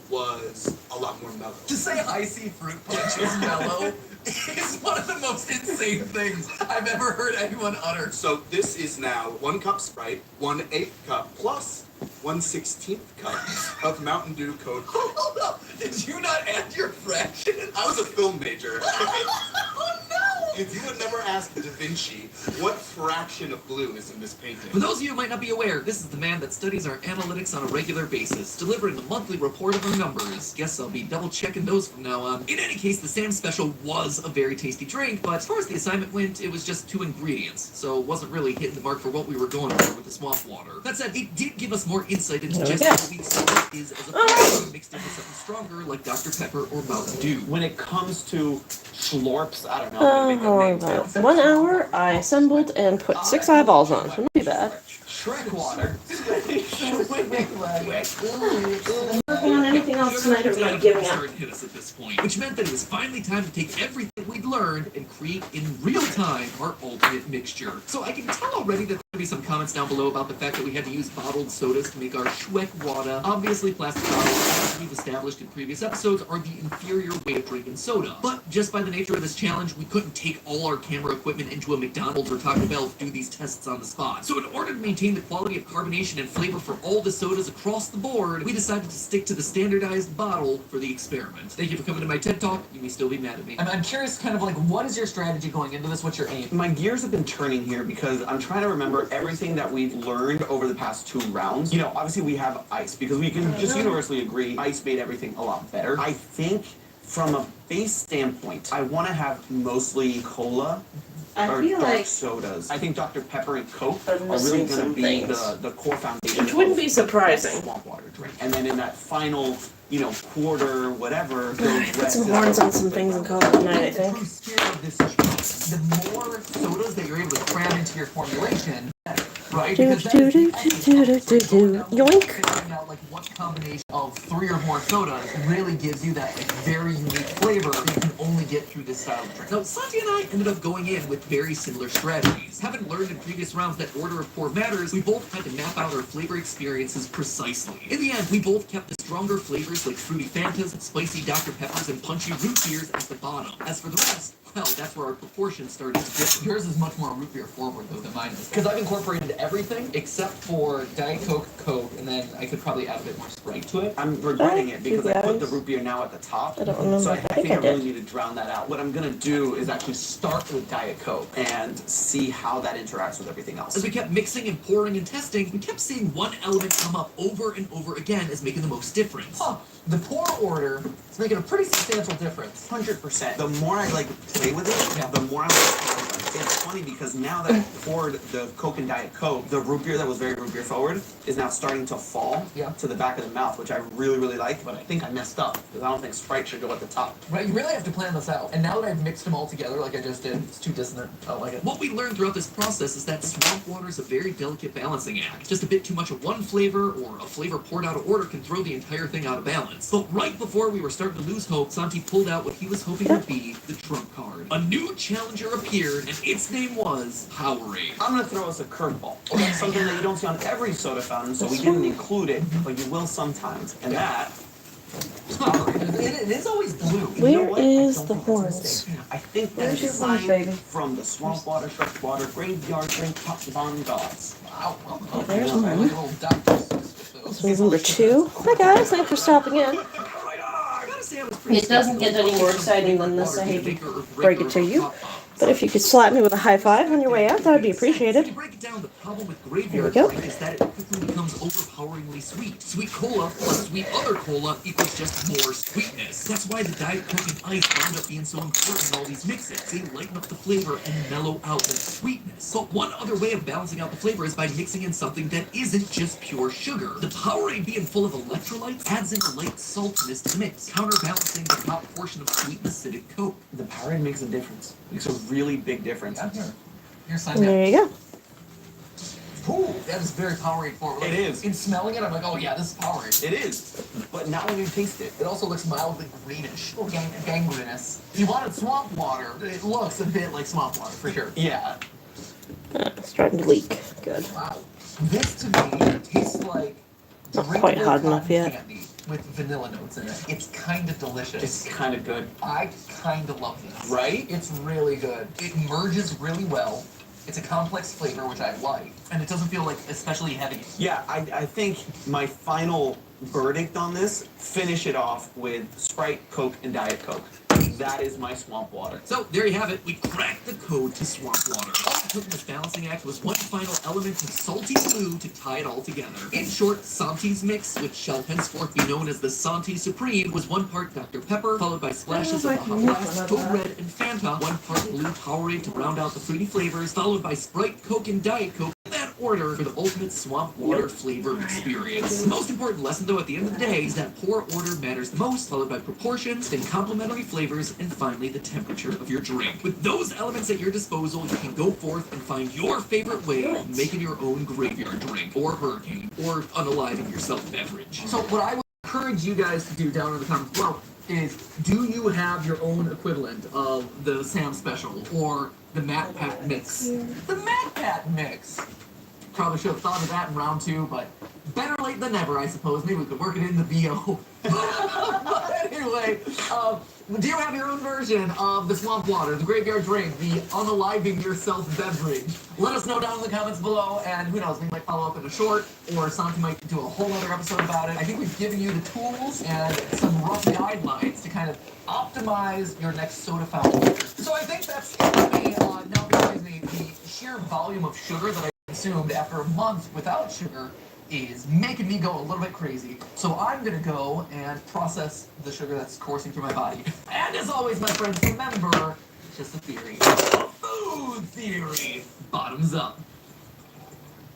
was a lot more mellow. To say High C Fruit Punch is mellow is one of the most insane things I've ever heard anyone utter. So this is now 1 cup Sprite, 1/8 cup, plus 1/16 cup of Mountain Dew Code Red. Hold up! Did you not add your fraction? I was a film major. Oh no! If you would never ask Da Vinci what fraction of blue is in this painting. For those of you who might not be aware, this is the man that studies our analytics on a regular basis, delivering a monthly report of our numbers. Guess I'll be double checking those from now on. In any case, the Sam Special was a very tasty drink, but as far as the assignment went, it was just 2 ingredients, so it wasn't really hitting the mark for what we were going for with the swamp water. That said, it did give us more insight into just how weak soda is as a flavor mixed into something stronger like Dr. Pepper or Mountain Dew. When it comes to schlorps, I don't know. About 1 hour, I assembled and put 6 eyeballs on. So not too bad. Shrek water. Working on anything else tonight, or am I giving up? Hit us at this point, which meant that it was finally time to take everything we'd learned and create in real time our ultimate mixture. So I can tell already that there'll be some comments down below about the fact that we had to use bottled sodas to make our Schweck water. Obviously, plastic bottles, as we've established in previous episodes, are the inferior way of drinking soda. But just by the nature of this challenge, we couldn't take all our camera equipment into a McDonald's or Taco Bell to do these tests on the spot. So in order to maintain the quality of carbonation and flavor for all the sodas across the board, we decided to stick to the standardized bottle for the experiment. Thank you for coming to my TED Talk. You may still be mad at me. I'm curious, kind of like, what is your strategy going into this? What's your aim? My gears have been turning here because I'm trying to remember everything that we've learned over the past 2 rounds. You know, obviously we have ice because we can just universally agree ice made everything a lot better. I think from a base standpoint, I want to have mostly cola or feel dark like sodas. I think Dr. Pepper and Coke I'm are really missing going to some be things. the core foundation. Which wouldn't of be surprising. Swamp water drink. And then in that final, you know, quarter, whatever, Alright, put some horns on some things and call it a night, I think. The spirit of this is the more sodas that you're able to cram into your formulation, right? Because Yoink. figuring out like what combination of 3 or more sodas really gives you that like, very unique flavor that you can only get through this style of drink. Now, Santi and I ended up going in with very similar strategies. Having learned in previous rounds that order of pour matters, we both had to map out our flavor experiences precisely. In the end, we both kept the stronger flavors like fruity Fantas, spicy Dr. Peppers, and punchy root beers at the bottom. As for the rest, well, that's where our proportions started to differ. Yours is much more root beer forward though than mine is. Because I've incorporated everything except for Diet Coke, Coke, and then I could probably add a bit more Sprite to it. I'm regretting it because I put the root beer now at the top. I don't remember. So I I think think I I really did. need to drown that out. What I'm going to do is actually start with Diet Coke and see how that interacts with everything else. As we kept mixing and pouring and testing, we kept seeing one element come up over and over again as making the most difference. Huh. The pour order is making a pretty substantial difference. 100%. The more I play with it, the more I'm it's funny because now that I poured the Coke and Diet Coke, the root beer that was very root beer forward is now starting to fall to the back of the mouth, which I really, really like, but I think I messed up because I don't think Sprite should go at the top. Right, you really have to plan this out. And now that I've mixed them all together like I just did, it's too dissonant. I don't like it. What we learned throughout this process is that swamp water is a very delicate balancing act. Just a bit too much of one flavor or a flavor poured out of order can throw the entire thing out of balance. But right before we were starting to lose hope, Santi pulled out what he was hoping would be the trump card. A new challenger appeared, and its name was Powerade. I'm going to throw us a curveball. Something that you don't see on every soda fountain, so we didn't include it, but you will sometimes. And that It is always blue. Where is the horns? I think that Where's is your a horns, sign baby? from the swamp water, Shrek water, graveyard drink, top on gods. Wow. There's one. This one's number 2. Hi guys, thanks for stopping in. It doesn't get any more exciting than this, I hate to break it to you. But if you could slap me with a high five on your way out, that would be appreciated. To break it down, the problem with There we graveyard go. drink is that it quickly becomes overpoweringly sweet. Sweet cola plus sweet other cola equals just more sweetness. That's why the Diet Coke and ice wound up being so important in all these mixes. They lighten up the flavor and mellow out the sweetness. But one other way of balancing out the flavor is by mixing in something that isn't just pure sugar. The Powerade being full of electrolytes adds in a light saltiness to the mix, counterbalancing the top portion of sweet and acidic Coke. The Powerade makes a difference. Makes a really big difference. Here's sign There you go. Ooh, that is very Powerade forward. It is. In smelling it, I'm like, oh yeah, this is Powerade. It is. But not when you taste it. It also looks mildly greenish. Oh, gangrenous. If you wanted swamp water, it looks a bit like swamp water, for sure. Yeah. It's starting to leak. Good. Wow. This, to me, tastes like Not quite hot enough yet. candy with vanilla notes in it. It's kind of delicious. It's kind of good. I kind of love this. Right? It's really good. It merges really well. It's a complex flavor, which I like. And it doesn't feel like especially heavy. Yeah, I think my final verdict on this, finish it off with Sprite, Coke, and Diet Coke. That is my swamp water. So there you have it. We cracked the code to swamp water. All it took in this balancing act was one final element of salty blue to tie it all together. In short, Santi's mix, which shall henceforth be known as the Santi Supreme, was 1 part Dr. Pepper, followed by splashes of Baja Blast, Code Red, and Fanta. 1 part blue Powerade to round out the fruity flavors, followed by Sprite, Coke, and Diet Coke. In that order for the ultimate swamp water flavor experience. The most important lesson, though, at the end of the day, is that pour order matters the most, followed by proportions, then complementary flavors, and finally the temperature of your drink. With those elements at your disposal, you can go forth and find your favorite way of making your own graveyard drink, or hurricane, or unaliving yourself beverage. So what I would encourage you guys to do down in the comments below is, do you have your own equivalent of the Sam Special, or the Matt Pat Mix? The Matt Pat Mix! Probably should have thought of that in round 2, but better late than never, I suppose. Maybe we could work it in the BO. But anyway, do you have your own version of the swamp water, the graveyard drink, the unaliving yourself beverage? Let us know down in the comments below, and who knows, we might follow up in a short, or Santi might do a whole other episode about it. I think we've given you the tools and some rough guidelines to kind of optimize your next soda fountain. So I think that's it for me. Now, realize the sheer volume of sugar that I consumed after a month without sugar is making me go a little bit crazy. So I'm gonna go and process the sugar that's coursing through my body. And as always, my friends, remember, it's just a theory. A food theory. Bottoms up.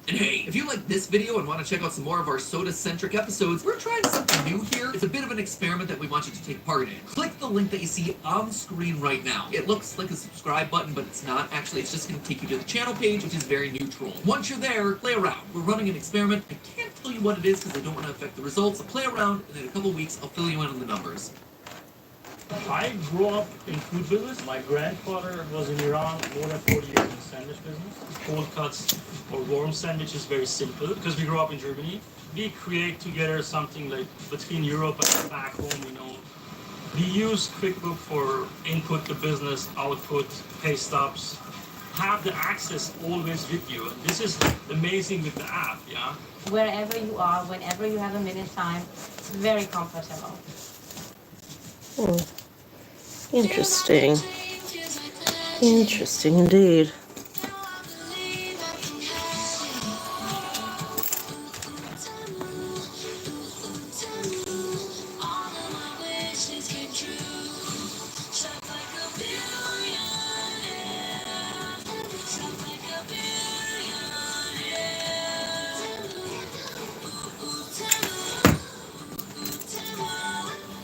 And hey, if you like this video and want to check out some more of our soda-centric episodes, we're trying something new here. It's a bit of an experiment that we want you to take part in. Click the link that you see on screen right now. It looks like a subscribe button, but it's not. Actually, it's just going to take you to the channel page, which is very neutral. Once you're there, play around. We're running an experiment. I can't tell you what it is because I don't want to affect the results. So play around, and in a couple weeks, I'll fill you in on the numbers. I grew up in food business. My grandfather was in Iran more than 40 years in the sandwich business. Cold cuts or warm sandwich is very simple. Because we grew up in Germany, we create together something like between Europe and back home, you know. We use QuickBook for input to business, output, pay stubs. Have the access always with you. And this is amazing with the app, yeah? Wherever you are, whenever you have a minute time, it's very comfortable. Interesting. Interesting indeed.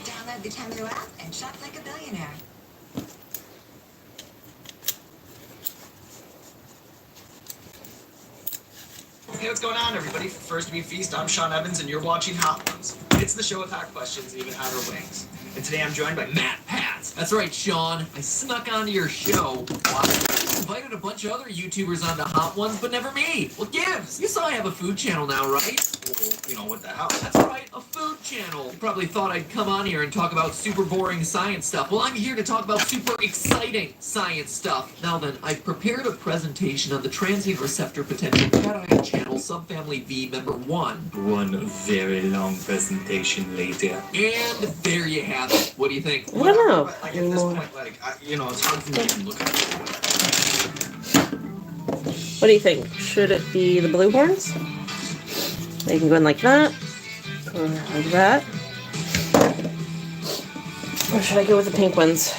Download the Temu app and shop like a billionaire. Hey, what's going on, everybody? First to be Feast, I'm Sean Evans, and you're watching Hot Ones. It's the show with hot questions and even hotter wings. And today I'm joined by Matt Pats. That's right, Sean. I snuck onto your show. I invited a bunch of other YouTubers onto Hot Ones, but never me. What gives? You saw I have a food channel now, right? Well, you know, what the hell? That's right, a food channel. You probably thought I'd come on here and talk about super boring science stuff. Well, I'm here to talk about super exciting science stuff. Now then, I've prepared a presentation on the transient receptor potential cation channel subfamily V member 1. One very long presentation later. And there you have it. What do you think? I don't know. Like, at this point, you know, it's hard for me to even look at it. What do you think? Should it be the blue horns? They can go in like that, or like that. Or should I go with the pink ones?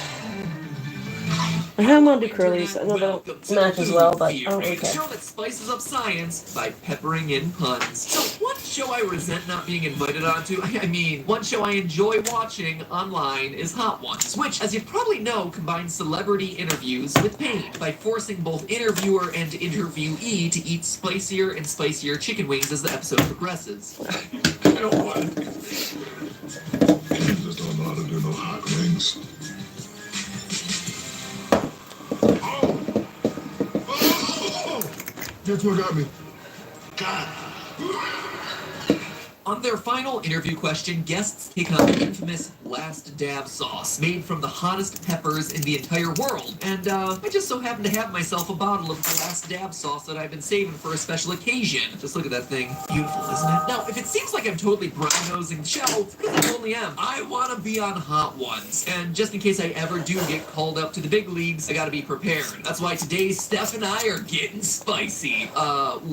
I have them on do curlies. I know they don't match as well, but I don't really A care. show that spices up science by peppering in puns. So one show I resent not being invited onto, I mean, one show I enjoy watching online is Hot Ones, which, as you probably know, combines celebrity interviews with pain by forcing both interviewer and interviewee to eat spicier and spicier chicken wings as the episode progresses. I don't want to. Just don't know how to do no hot wings. That's what got me. God. On their final interview question, guests take on the infamous Last Dab sauce, made from the hottest peppers in the entire world. And I just so happen to have myself a bottle of the Last Dab sauce that I've been saving for a special occasion. Just look at that thing. Beautiful, isn't it? Now, if it seems like I'm totally brown-nosing the show, it's because I only am. I want to be on Hot Ones. And just in case I ever do get called up to the big leagues, I gotta be prepared. That's why today Steph and I are getting spicy.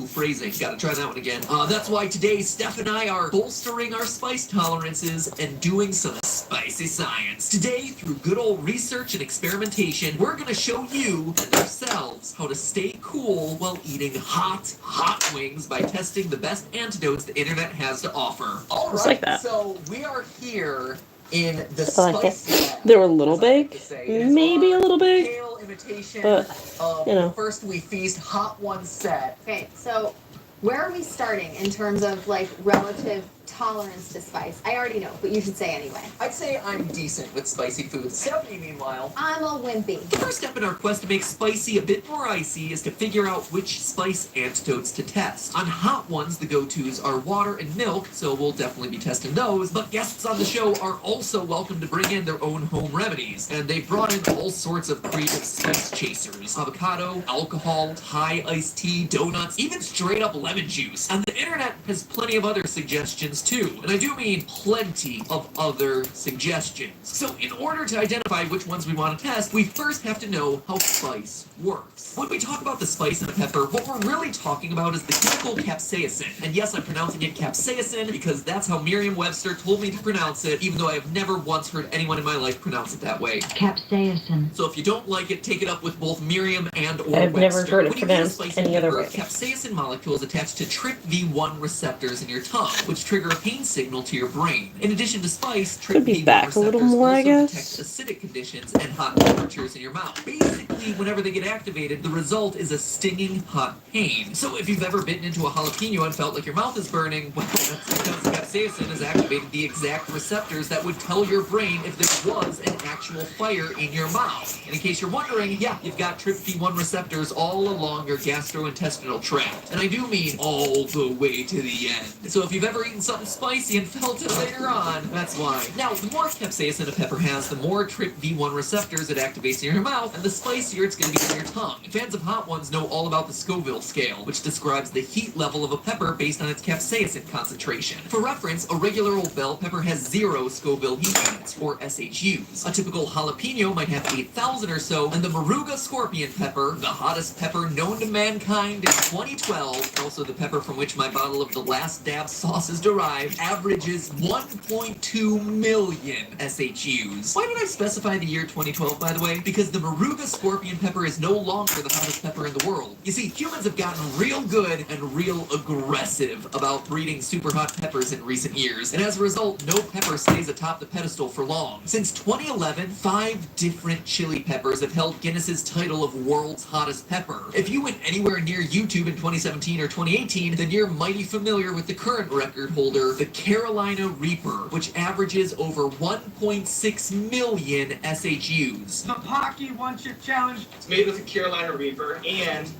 Phrasing. Gotta try that one again. That's why today Steph and I are bolstering our spice tolerances and doing some spicy science. Today, through good old research and experimentation, we're gonna show you and ourselves how to stay cool while eating hot wings by testing the best antidotes the internet has to offer. All Just right, like that. so we are here in the I like it. spicy lab, They were a little as I like big, to say. It is maybe a our little big, pale imitation but of you know. First We Feast Hot One set. Okay, so where are we starting in terms of like relative tolerance to spice? I already know, but you should say anyway. I'd say I'm decent with spicy foods. Stephanie, meanwhile, I'm a wimpy. The first step in our quest to make spicy a bit more icy is to figure out which spice antidotes to test. On Hot Ones, the go-tos are water and milk, so we'll definitely be testing those, but guests on the show are also welcome to bring in their own home remedies, and they've brought in all sorts of creative spice chasers. Avocado, alcohol, Thai iced tea, donuts, even straight up lemon juice. And the internet has plenty of other suggestions too, and I do mean plenty of other suggestions. So in order to identify which ones we want to test, we first have to know how spice works. When we talk about the spice in a pepper, what we're really talking about is the chemical capsaicin. And yes, I'm pronouncing it capsaicin because that's how Merriam-Webster told me to pronounce it, even though I have never once heard anyone in my life pronounce it that way. Capsaicin. So if you don't like it, take it up with both Merriam and or I've never Webster. heard it When you eat a pronounced spicy any other pepper, way. capsaicin molecules attach to TRPV1 receptors in your tongue, which trigger a pain signal to your brain. In addition to spice, Could be TRPV1 back a little receptors more, I also guess. detect acidic conditions and hot temperatures in your mouth. Basically, whenever they get activated, the result is a stinging hot pain. So if you've ever bitten into a jalapeno and felt like your mouth is burning, well, that's because capsaicin has activated the exact receptors that would tell your brain if there was an actual fire in your mouth. And in case you're wondering, yeah, you've got TRPV1 receptors all along your gastrointestinal tract. And I do mean all the way to the end. So if you've ever eaten something spicy and felt it later on, that's why. Now, the more capsaicin a pepper has, the more TRPV1 receptors it activates in your mouth, and the spicier it's going to be in your tongue. Fans of Hot Ones know all about the Scoville scale, which describes the heat level of a pepper based on its capsaicin concentration. For reference, a regular old bell pepper has 0 Scoville heat units, or SHUs. A typical jalapeno might have 8,000 or so, and the Moruga scorpion pepper, the hottest pepper known to mankind in 2012, also the pepper from which my bottle of the Last Dab sauce is derived, averages 1.2 million SHUs. Why did I specify the year 2012, by the way? Because the Moruga scorpion pepper is no longer the hottest pepper in the world. You see, humans have gotten real good and real aggressive about breeding super hot peppers in recent years, and as a result, no pepper stays atop the pedestal for long. Since 2011, 5 different chili peppers have held Guinness's title of world's hottest pepper. If you went anywhere near YouTube in 2017 or 2018, then you're mighty familiar with the current record holder, the Carolina Reaper, which averages over 1.6 million SHUs. The Pocky One Chip Challenge. It's made with a Carolina Reaper, and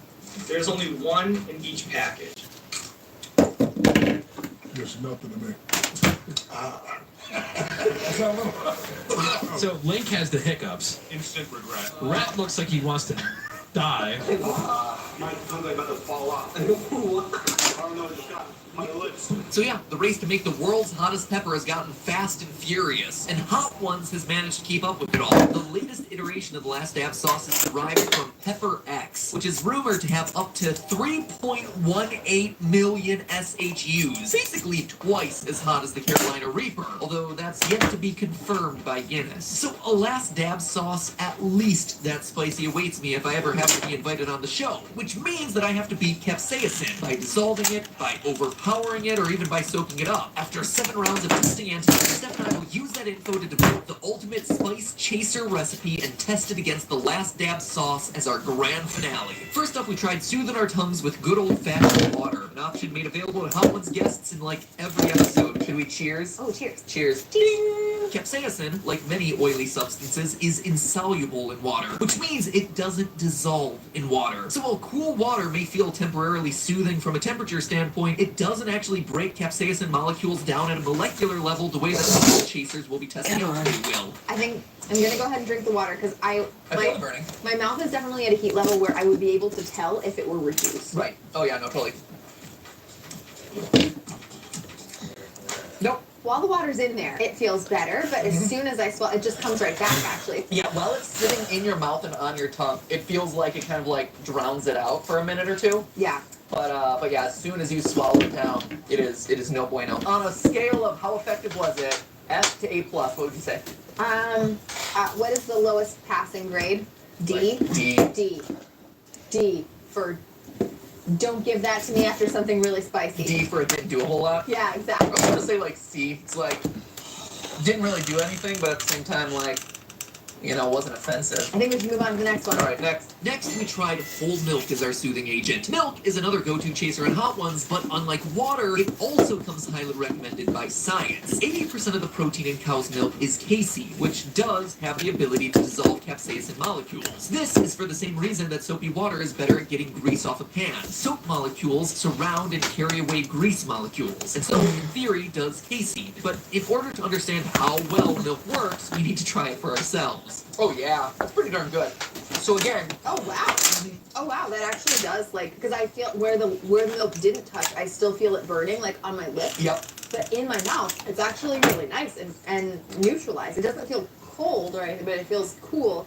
there's only one in each package. Just nothing to me. So Link has the hiccups. Instant regret. Rat looks like he wants to die. My tongue's about to fall off. I don't know what it's got. My lips. So yeah, the race to make the world's hottest pepper has gotten fast and furious, and Hot Ones has managed to keep up with it all. The latest iteration of the Last Dab sauce is derived from Pepper X, which is rumored to have up to 3.18 million SHUs, basically twice as hot as the Carolina Reaper, although that's yet to be confirmed by Guinness. So a Last Dab sauce at least that spicy awaits me if I ever have to be invited on the show, which means that I have to beat capsaicin by dissolving it, by overpowering it, or even by soaking it up. After 7 rounds of testing antidotes, Steph and I will use that info to develop the ultimate spice chaser recipe and test it against the Last Dab sauce as our grand finale. First up, we tried soothing our tongues with good old-fashioned water, an option made available to Hot Ones guests in like every episode. Should we cheers? Oh, cheers. Cheers. Ding! Capsaicin, like many oily substances, is insoluble in water, which means it doesn't dissolve in water. So while cool water may feel temporarily soothing from a temperature standpoint, it doesn't actually break capsaicin molecules down at a molecular level the way that some chasers will be testing out they will. I think I'm gonna go ahead and drink the water because I feel it burning. my mouth is definitely at a heat level where I would be able to tell if it were reduced. Right. Oh yeah, no, totally. Nope. While the water's in there, it feels better, but as soon as I swallow, it just comes right back, actually. Yeah, while it's sitting in your mouth and on your tongue, it feels like it kind of like drowns it out for a minute or two. Yeah. But yeah, as soon as you swallow it down, it is no bueno. On a scale of how effective was it, F to A+, what would you say? What is the lowest passing grade? D? Like D. D. D for don't give that to me after something really spicy. D for it didn't do a whole lot? Yeah, exactly. I was gonna say like C. It's like, didn't really do anything, but at the same time, like, you know, wasn't offensive. I think we should move on to the next one. Alright, next. Next, we tried whole milk as our soothing agent. Milk is another go-to chaser in hot ones, but unlike water, it also comes highly recommended by science. 80% of the protein in cow's milk is casein, which does have the ability to dissolve capsaicin molecules. This is for the same reason that soapy water is better at getting grease off a pan. Soap molecules surround and carry away grease molecules, and so in theory does casein. But in order to understand how well milk works, we need to try it for ourselves. Oh yeah, that's pretty darn good. So again, oh wow, oh wow, that actually does, like, because I feel where the milk didn't touch, I still feel it burning, like on my lip. Yep. But in my mouth, it's actually really nice and neutralized. It doesn't feel cold or anything, but it feels cool.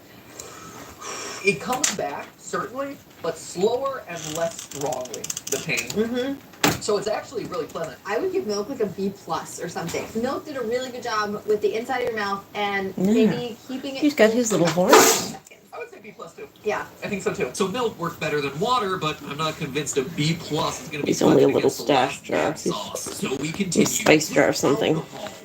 It comes back, certainly, but slower and less strongly, the pain. Mm-hmm. So it's actually really pleasant. I would give milk like a B+ or something. Milk did a really good job with the inside of your mouth and maybe keeping it. He's got his little horse. I would say B+ too. Yeah. I think so too. So milk worked better than water, but I'm not convinced a B+ is going to be He's only a fighting little against the stash last jar. bad sauce. So we continue. Spice jar or something.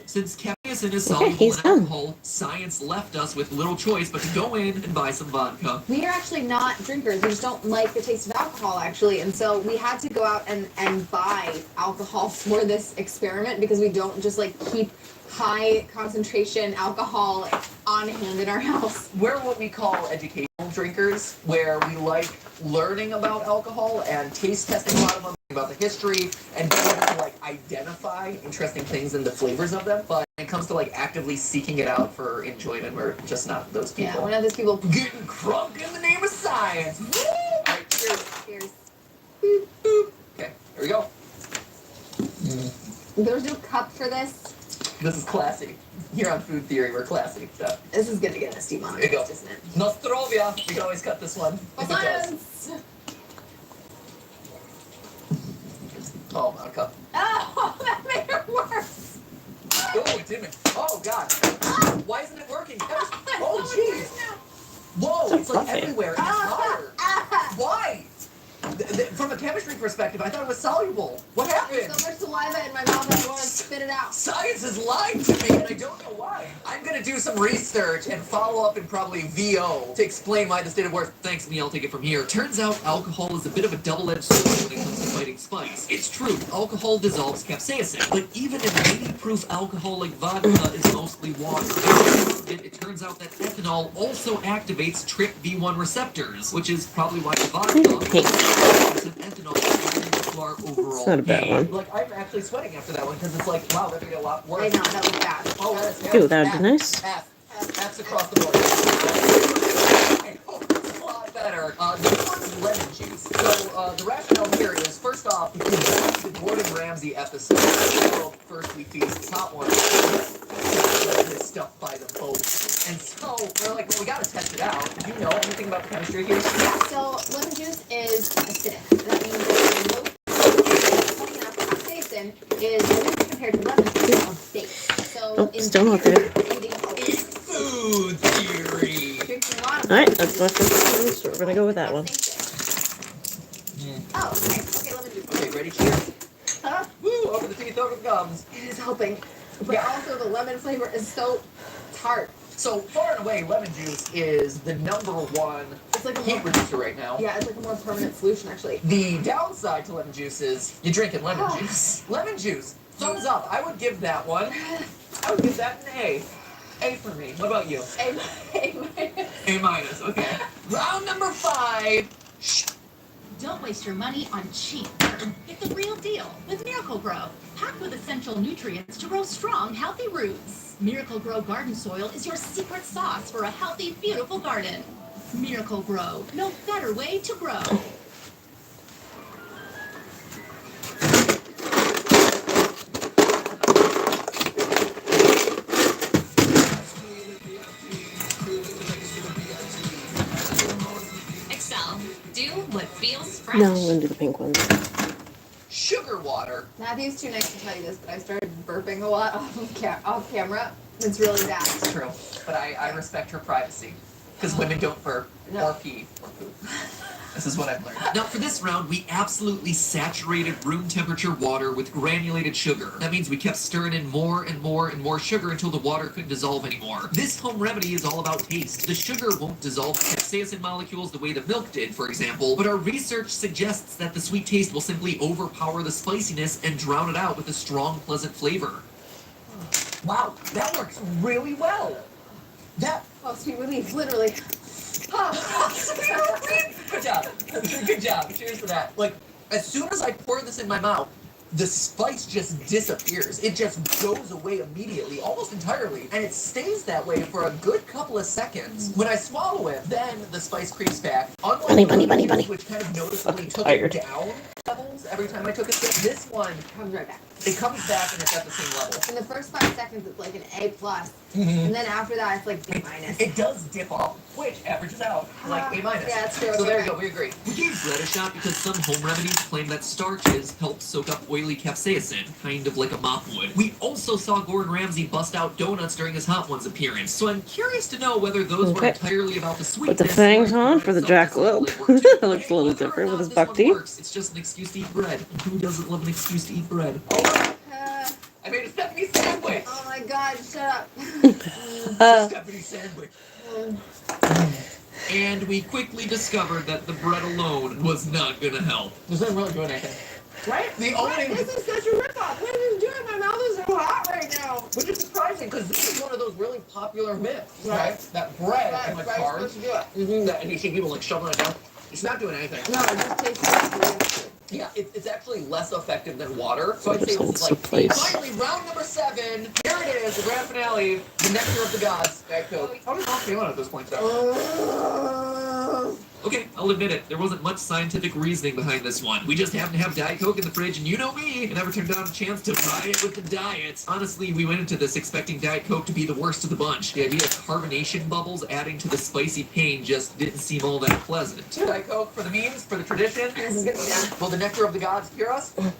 Since capsaicin is Okay, soluble he's in done. alcohol, science left us with little choice but to go in and buy some vodka. We are actually not drinkers. We just don't like the taste of alcohol, actually. And so we had to go out and buy alcohol for this experiment because we don't just like keep high concentration alcohol on hand in our house. We're what we call educational drinkers, where we like learning about alcohol and taste testing a lot of them, about the history, and being able to like identify interesting things in the flavors of them. But when it comes to like actively seeking it out for enjoyment, we're just not those people. Yeah, we're not those people. Getting crunk in the name of science. Woo! All right, cheers. Cheers. Boop, boop. Okay, here we go. There's no cup for this. This is classy. Here on Food Theory, we're classy. So. This is gonna get us demonetized, There you go. isn't it? Nostrovia. We can always cut this one. If it does. Science! Oh, Monica. Oh, that made it worse. Oh, it didn't. Oh, God. Why isn't it working? Oh, jeez. Whoa, it's like fluffy. everywhere. It's hotter. Why? From a chemistry perspective, I thought it was soluble. What happened? So much saliva in my mouth, I want to spit it out. Science is lying to me, and I don't know why. I'm gonna do some research and follow up in probably VO to explain why this didn't work. Thanks, me, I'll take it from here. Turns out alcohol is a bit of a double-edged sword when it comes to fighting spice. It's true, alcohol dissolves capsaicin, but even an 80-proof alcohol like vodka is mostly water. It turns out that ethanol also activates TRPV1 receptors, which is probably why the vodka ethanol to our overall It's not a bad gain. one. Like, I'm actually sweating after that one because it's like, wow, that could get a lot worse. I know, that was bad. Oh, that's Ooh, that would be nice. F's across the board. Okay, oh, it's a lot better. This one's lemon juice. So the rationale here is, first off, if you watch the Gordon Ramsay episode, World First We Feast, top one, this stuff by the boat. And so we're like, well, we gotta test it out. Do you know anything about the chemistry here? Yeah, so lemon juice is acidic. That means that capsaicin is compared to lemon juice a base. So Oh, still not there. Food theory. Alright, that's my first one, so we're gonna go with that one. Oh, okay. Okay, lemon juice. Okay, ready? Cheers. Woo! Over the teeth, over the gums. It is helping. But also the lemon flavor is so tart. So far and away, lemon juice is the #1 It's like a heat reducer right now. Yeah, it's like a more permanent solution, actually. The downside to lemon juice is you're drinking lemon juice. Lemon juice. Thumbs up. I would give that one. I would give that an A. A for me. What about you? A-. A minus. Okay. Round number 5. Don't waste your money on cheap dirt. Get the real deal with Miracle Grow. Packed with essential nutrients to grow strong, healthy roots. Miracle Grow garden soil is your secret sauce for a healthy, beautiful garden. Miracle Grow. No better way to grow. Excel. Do what feels fresh. No, I'm gonna do the pink ones. Sugar water. Matthew's too nice to tell you this, but I started burping a lot off camera. It's really bad. It's true. But I respect her privacy. Because women don't burp or pee or poop. This is what I've learned. Now, for this round, we absolutely saturated room temperature water with granulated sugar. That means we kept stirring in more and more and more sugar until the water couldn't dissolve anymore. This home remedy is all about taste. The sugar won't dissolve capsaicin molecules the way the milk did, for example, but our research suggests that the sweet taste will simply overpower the spiciness and drown it out with a strong, pleasant flavor. Wow, that works really well. That. Oh, sweet relief, literally. Good job. Good job. Cheers to that. Like, as soon as I pour this in my mouth, the spice just disappears. It just goes away immediately, almost entirely. And it stays that way for a good couple of seconds. When I swallow it, then the spice creeps back. Unlike Bunny. which kind of noticeably took Tired. it down levels every time I took a sip, this one Comes right back. it comes back and it's at the same level. In the first 5 seconds, it's like an A+. Mhm. And then after that, it's like B-. It does dip off, which averages out like A-. Yeah, that's true. So there you Okay. go, we agree. We gave bread a shot because some home remedies claim that starches help soak up oily capsaicin, kind of like a mop would. We also saw Gordon Ramsay bust out donuts during his Hot Ones appearance, so I'm curious to know whether those were Okay. entirely about the Put sweetness. the fangs on for the jackalope. It looks a little different with his buck teeth. Works. It's just an excuse to eat bread. And who doesn't love an excuse to eat bread? I made a Stephanie sandwich. Oh my god, shut up. Stephanie sandwich. And we quickly discovered that the bread alone was not gonna help. This isn't really doing anything. Right? The only... This is such a ripoff. What is this doing? My mouth is so hot right now. Which is surprising because this is one of those really popular myths, right? That bread and like bread's carbs. supposed to do it. That, and you see people like shoveling it down. It's not doing anything. No, it just tastes good. Yeah, it's actually less effective than water. So I'd This say this holds is the like place. finally round number 7. Here it is, the grand finale, the nectar of the gods. Diet Coke. How does Mom feeling at this point, though? Okay, I'll admit it, there wasn't much scientific reasoning behind this one. We just happened to have Diet Coke in the fridge, and you know me, I never turned down a chance to buy it with the diet. Honestly, we went into this expecting Diet Coke to be the worst of the bunch. The idea of carbonation bubbles adding to the spicy pain just didn't seem all that pleasant. Diet Coke for the memes, for the tradition. This is gonna be done. Will the nectar of the gods cure us? Oh,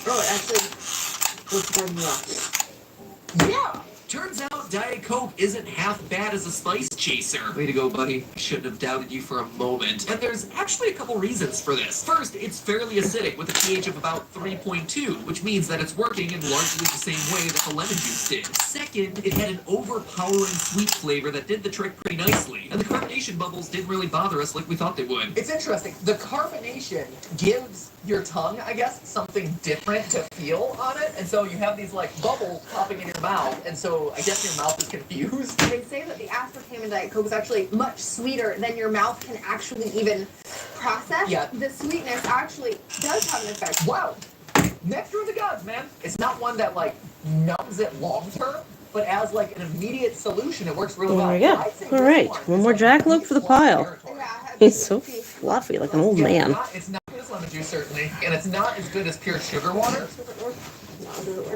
it actually looks warm well. Yeah! Turns out Diet Coke isn't half bad as a spice chaser. Way to go, buddy. I shouldn't have doubted you for a moment. And there's actually a couple reasons for this. First, it's fairly acidic with a pH of about 3.2, which means that it's working in largely the same way that the lemon juice did. Second, it had an overpowering sweet flavor that did the trick pretty nicely. And the carbonation bubbles didn't really bother us like we thought they would. It's interesting. The carbonation gives your tongue, I guess, something different to feel on it. And so you have these like bubbles popping in your mouth. And so I guess your mouth is confused. They say that the aspartame in Diet Coke is actually much sweeter than your mouth can actually even process. Yeah. The sweetness actually does have an effect. Wow. Nectar of the gods, man. It's not one that like numbs it long term, but as like an immediate solution, it works really well. There we go. I'd say All this right, one more jackalope for the pile. He's so fluffy, like an old man. It's not good as lemon juice, certainly, and it's not as good as pure sugar water.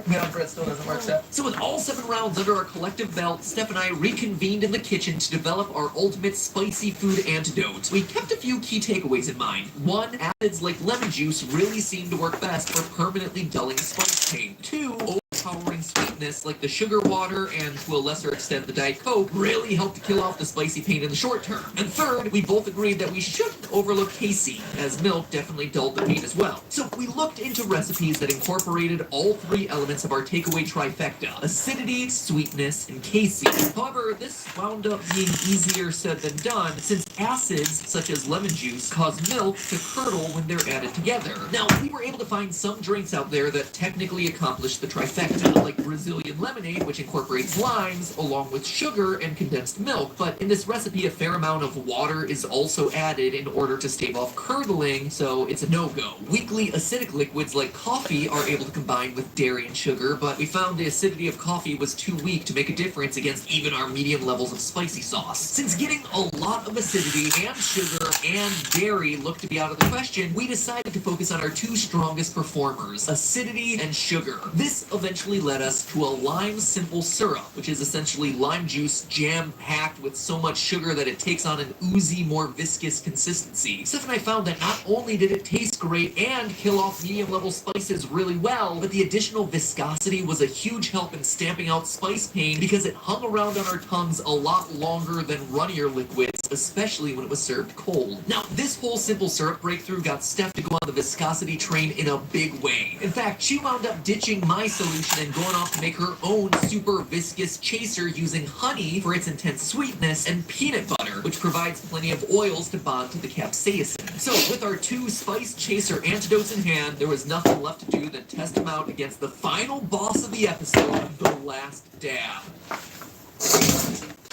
No, bread still doesn't work, Steph. So with all 7 rounds under our collective belt, Steph and I reconvened in the kitchen to develop our ultimate spicy food antidote. We kept a few key takeaways in mind. 1, acids like lemon juice really seem to work best for permanently dulling spice pain. 2, overpowering sweetness like the sugar water and, to a lesser extent, the Diet Coke really help to kill off the spicy pain in the short term. And 3rd, we both agreed that we shouldn't overlook casein, as milk definitely dulled the pain as well. So we looked into recipes that incorporated all 3 elements of our takeaway trifecta: acidity, sweetness, and casein. However, this wound up being easier said than done, since acids, such as lemon juice, cause milk to curdle when they're added together. Now, we were able to find some drinks out there that technically accomplish the trifecta. to like Brazilian lemonade, which incorporates limes along with sugar and condensed milk. But in this recipe, a fair amount of water is also added in order to stave off curdling, so it's a no-go. Weakly acidic liquids like coffee are able to combine with dairy and sugar, but we found the acidity of coffee was too weak to make a difference against even our medium levels of spicy sauce. Since getting a lot of acidity and sugar and dairy looked to be out of the question, we decided to focus on our two strongest performers, acidity and sugar. This eventually led us to a lime simple syrup, which is essentially lime juice jam-packed with so much sugar that it takes on an oozy, more viscous consistency. Steph and I found that not only did it taste great and kill off medium-level spices really well, but the additional viscosity was a huge help in stamping out spice pain because it hung around on our tongues a lot longer than runnier liquids, especially when it was served cold. Now, this whole simple syrup breakthrough got Steph to go on the viscosity train in a big way. In fact, she wound up ditching my solution and going off to make her own super viscous chaser using honey for its intense sweetness and peanut butter, which provides plenty of oils to bond to the capsaicin. So, with our two spice chaser antidotes in hand, there was nothing left to do than test them out against the final boss of the episode, the last dab.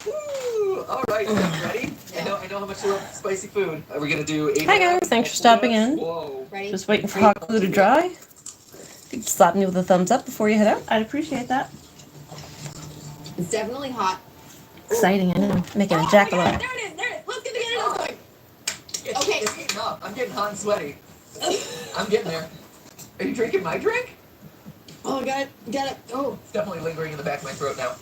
Woo! All right, ready? I know how much you love spicy food. Are we gonna do 8? Hi guys, thanks for stopping in. Whoa. Ready? Just waiting for hot glue to dry. You could slap me with a thumbs up before you head out. I'd appreciate that. It's definitely hot. Exciting, I know. Making a jackalope. There it is. Let's get the antidote going. Okay. It's heating up. I'm getting hot and sweaty. I'm getting there. Are you drinking my drink? Oh, got it. Oh. It's definitely lingering in the back of my throat now.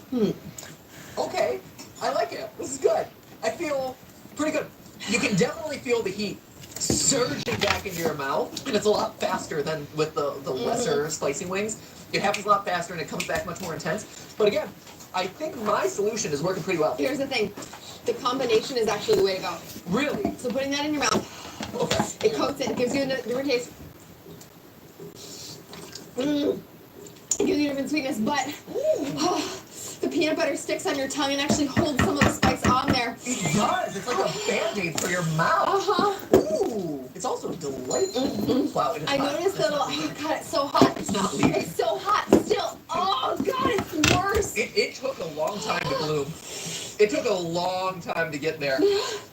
Okay. I like it. This is good. I feel pretty good. You can definitely feel the heat surging back into your mouth, and it's a lot faster than with the lesser spicy wings. It happens a lot faster, and it comes back much more intense. But again, I think my solution is working pretty well. Here's the thing. The combination is actually the way to go. Really? So putting that in your mouth, Okay. it coats it, gives you a different taste. It gives you a different sweetness, but the peanut butter sticks on your tongue and actually holds some of the spice on there. It does. It's like a Band-Aid for your mouth. Ooh. It's also delightful. Wow. It is I hot. noticed that. Oh God, it's so hot. It's not leaving. It's so hot still. Oh God, it's worse. It took a long time to bloom. It took a long time to get there,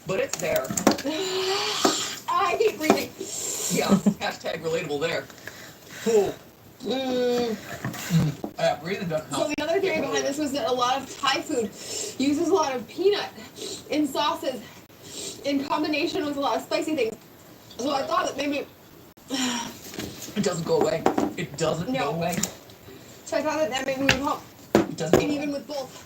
but it's there. I keep breathing. Yeah. Hashtag relatable there. Cool. Yeah, breathing doesn't help. So the other theory behind this was that a lot of Thai food uses a lot of peanut in sauces in combination with a lot of spicy things. So I thought that maybe it doesn't go away. It doesn't go away. So I thought that maybe would help. It doesn't go even with both.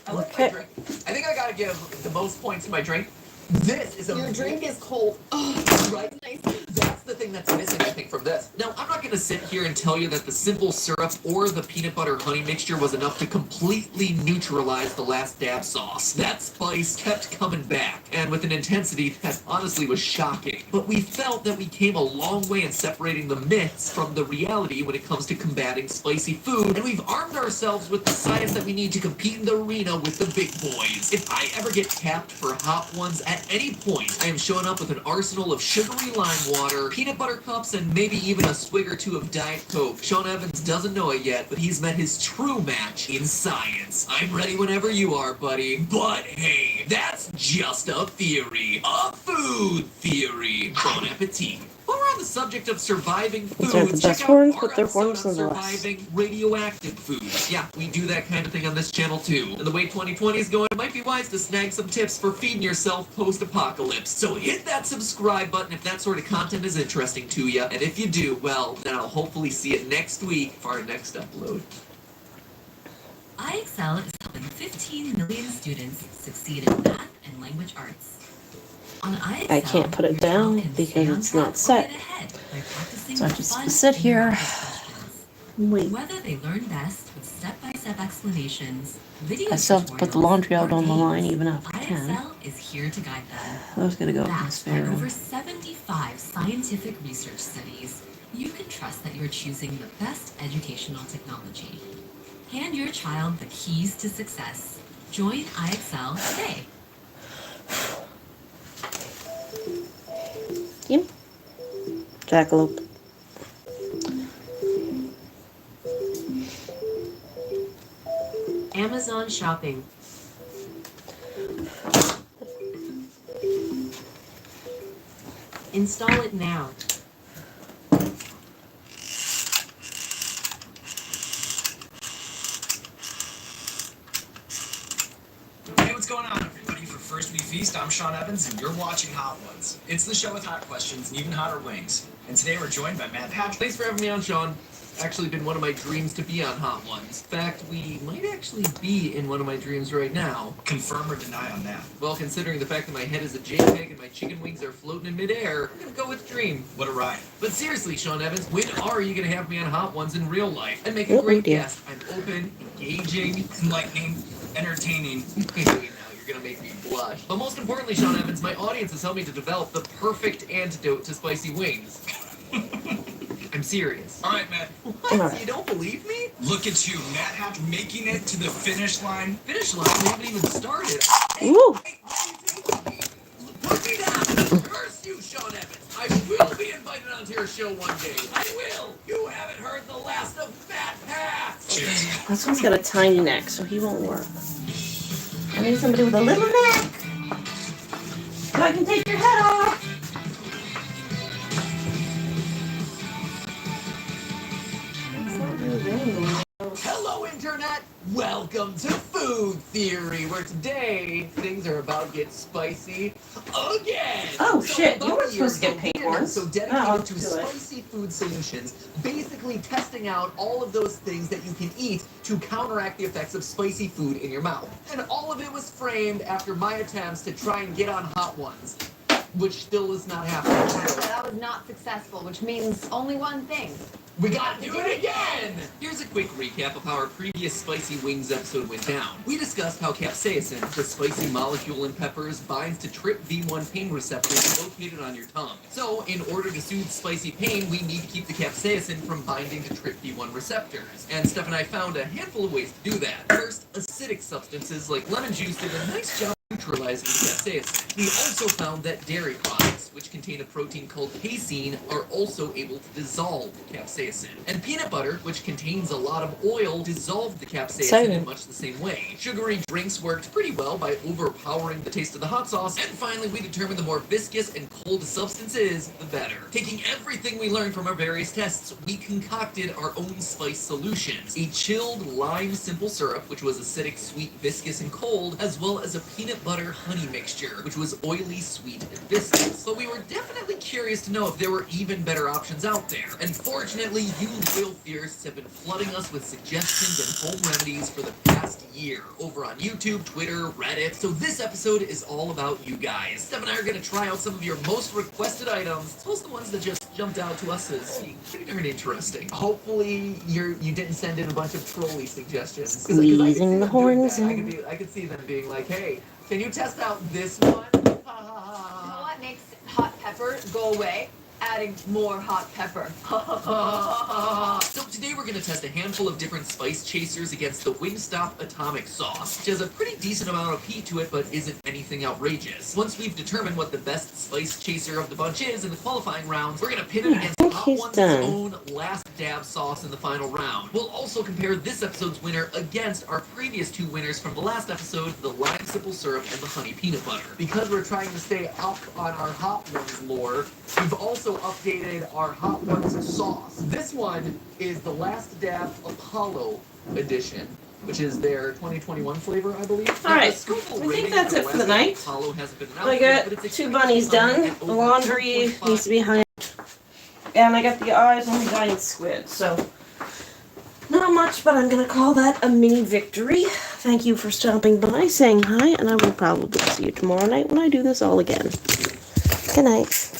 I like my drink. I think I gotta give the most points to my drink. This is a Your drink is cold. Oh, right. Nice. That's the thing that's missing, I think, from this. Now, I'm not going to sit here and tell you that the simple syrup or the peanut butter honey mixture was enough to completely neutralize the last dab sauce. That spice kept coming back, and with an intensity that honestly was shocking. But we felt that we came a long way in separating the myths from the reality when it comes to combating spicy food, and we've armed ourselves with the science that we need to compete in the arena with the big boys. If I ever get tapped for hot ones at any point, I am showing up with an arsenal of sugary lime water, peanut butter cups, and maybe even a swig or two of Diet Coke. Sean Evans doesn't know it yet, but he's met his true match in science. I'm ready whenever you are, buddy. But hey, that's just a theory. A food theory. Bon appetit. While we're on the subject of surviving These are the foods, best check out ones, our but they're episode ones on of the worst. surviving radioactive foods. Yeah, we do that kind of thing on this channel too. And the way 2020 is going, it might be wise to snag some tips for feeding yourself post-apocalypse. So hit that subscribe button if that sort of content is interesting to you. And if you do, well, then I'll hopefully see you next week for our next upload. IXL is helping 15 million students succeed in math and language arts. On IXL, I can't put it down because it's not set. So I just sit here. Wait. Whether they learn best with step-by-step explanations, video I still have to put the laundry out on the line even after 10. IXL is here to guide them. I was gonna go in the Backed spare by room. over 75 scientific research studies, you can trust that you're choosing the best educational technology. Hand your child the keys to success. Join IXL today. Yep. Jackalope. Amazon shopping. Install it now. Hey, what's going on, everybody? For First We Feast, I'm Sean Evans, and you're watching Hot Ones. It's the show with hot questions and even hotter wings. And today we're joined by Matt Patrick. Thanks for having me on, Sean. Actually been one of my dreams to be on Hot Ones. In fact, we might actually be in one of my dreams right now. Confirm or deny on that? Well, considering the fact that my head is a JPEG and my chicken wings are floating in midair, I'm gonna go with dream. What a ride. But seriously, Sean Evans, when are you gonna have me on Hot Ones in real life? I'd make a great guest. I'm open, engaging, enlightening, entertaining. Now you're gonna make me blush. But most importantly, Sean Evans, my audience has helped me to develop the perfect antidote to spicy wings. I'm serious. All right, Matt. What? You don't believe me? Look at you, Matt Hatch, making it to the finish line. Finish line? We haven't even started. Woo! Put me down! Curse you, Sean Evans! I will be invited onto your show one day. I will! You haven't heard the last of Fat Pat! Cheers. This one's got a tiny neck, so he won't work. I need somebody with a little neck. So I can take your head off. Hello, Internet! Welcome to Food Theory, where today things are about to get spicy again! Oh, So shit, you about were a year supposed to get ago, pink we are ones. so Oh, dedicated to do it. spicy food solutions, basically testing out all of those things that you can eat to counteract the effects of spicy food in your mouth. And all of it was framed after my attempts to try and get on Hot Ones, which still is not happening. That was not successful, which means only one thing. We gotta do it again! Here's a quick recap of how our previous Spicy Wings episode went down. We discussed how capsaicin, the spicy molecule in peppers, binds to TRPV1 pain receptors located on your tongue. So, in order to soothe spicy pain, we need to keep the capsaicin from binding to TRPV1 receptors. And Steph and I found a handful of ways to do that. First, acidic substances like lemon juice did a nice job neutralizing the capsaicin. We also found that dairy products, which contain a protein called casein, are also able to dissolve the capsaicin. And peanut butter, which contains a lot of oil, dissolved the capsaicin in much the same way. Sugary drinks worked pretty well by overpowering the taste of the hot sauce. And finally, we determined the more viscous and cold a substance is, the better. Taking everything we learned from our various tests, we concocted our own spice solutions. A chilled lime simple syrup, which was acidic, sweet, viscous, and cold, as well as a peanut butter honey mixture, which was oily, sweet, and viscous. But we were definitely curious to know if there were even better options out there. And fortunately, you loyal theorists have been flooding us with suggestions and home remedies for the past year over on YouTube, Twitter, Reddit. So this episode is all about you guys. Steph and I are going to try out some of your most requested items, most of the ones that just jumped out to us as being pretty darn interesting. Hopefully you didn't send in a bunch of trolley suggestions. Squeezing the horns in. I could see them being like, hey, can you test out this one? You know what makes hot pepper go away? Adding more hot pepper. So today we're going to test a handful of different spice chasers against the Wingstop Atomic Sauce, which has a pretty decent amount of heat to it, but isn't anything outrageous. Once we've determined what the best spice chaser of the bunch is in the qualifying rounds, we're going to pit it against Hot One's own last dab sauce in the final round. We'll also compare this episode's winner against our previous two winners from the last episode, the lime simple syrup and the honey peanut butter. Because we're trying to stay up on our Hot Ones lore, we've also updated our Hot Ones sauce. This one is the Last Dab Apollo edition, which is their 2021 flavor, I believe. Alright, I think that's it for the night. Apollo hasn't been I got 2 bunnies done. The laundry needs to be hung. And I got the eyes on the giant squid. So, not much, but I'm going to call that a mini victory. Thank you for stopping by, saying hi, and I will probably see you tomorrow night when I do this all again. Good night.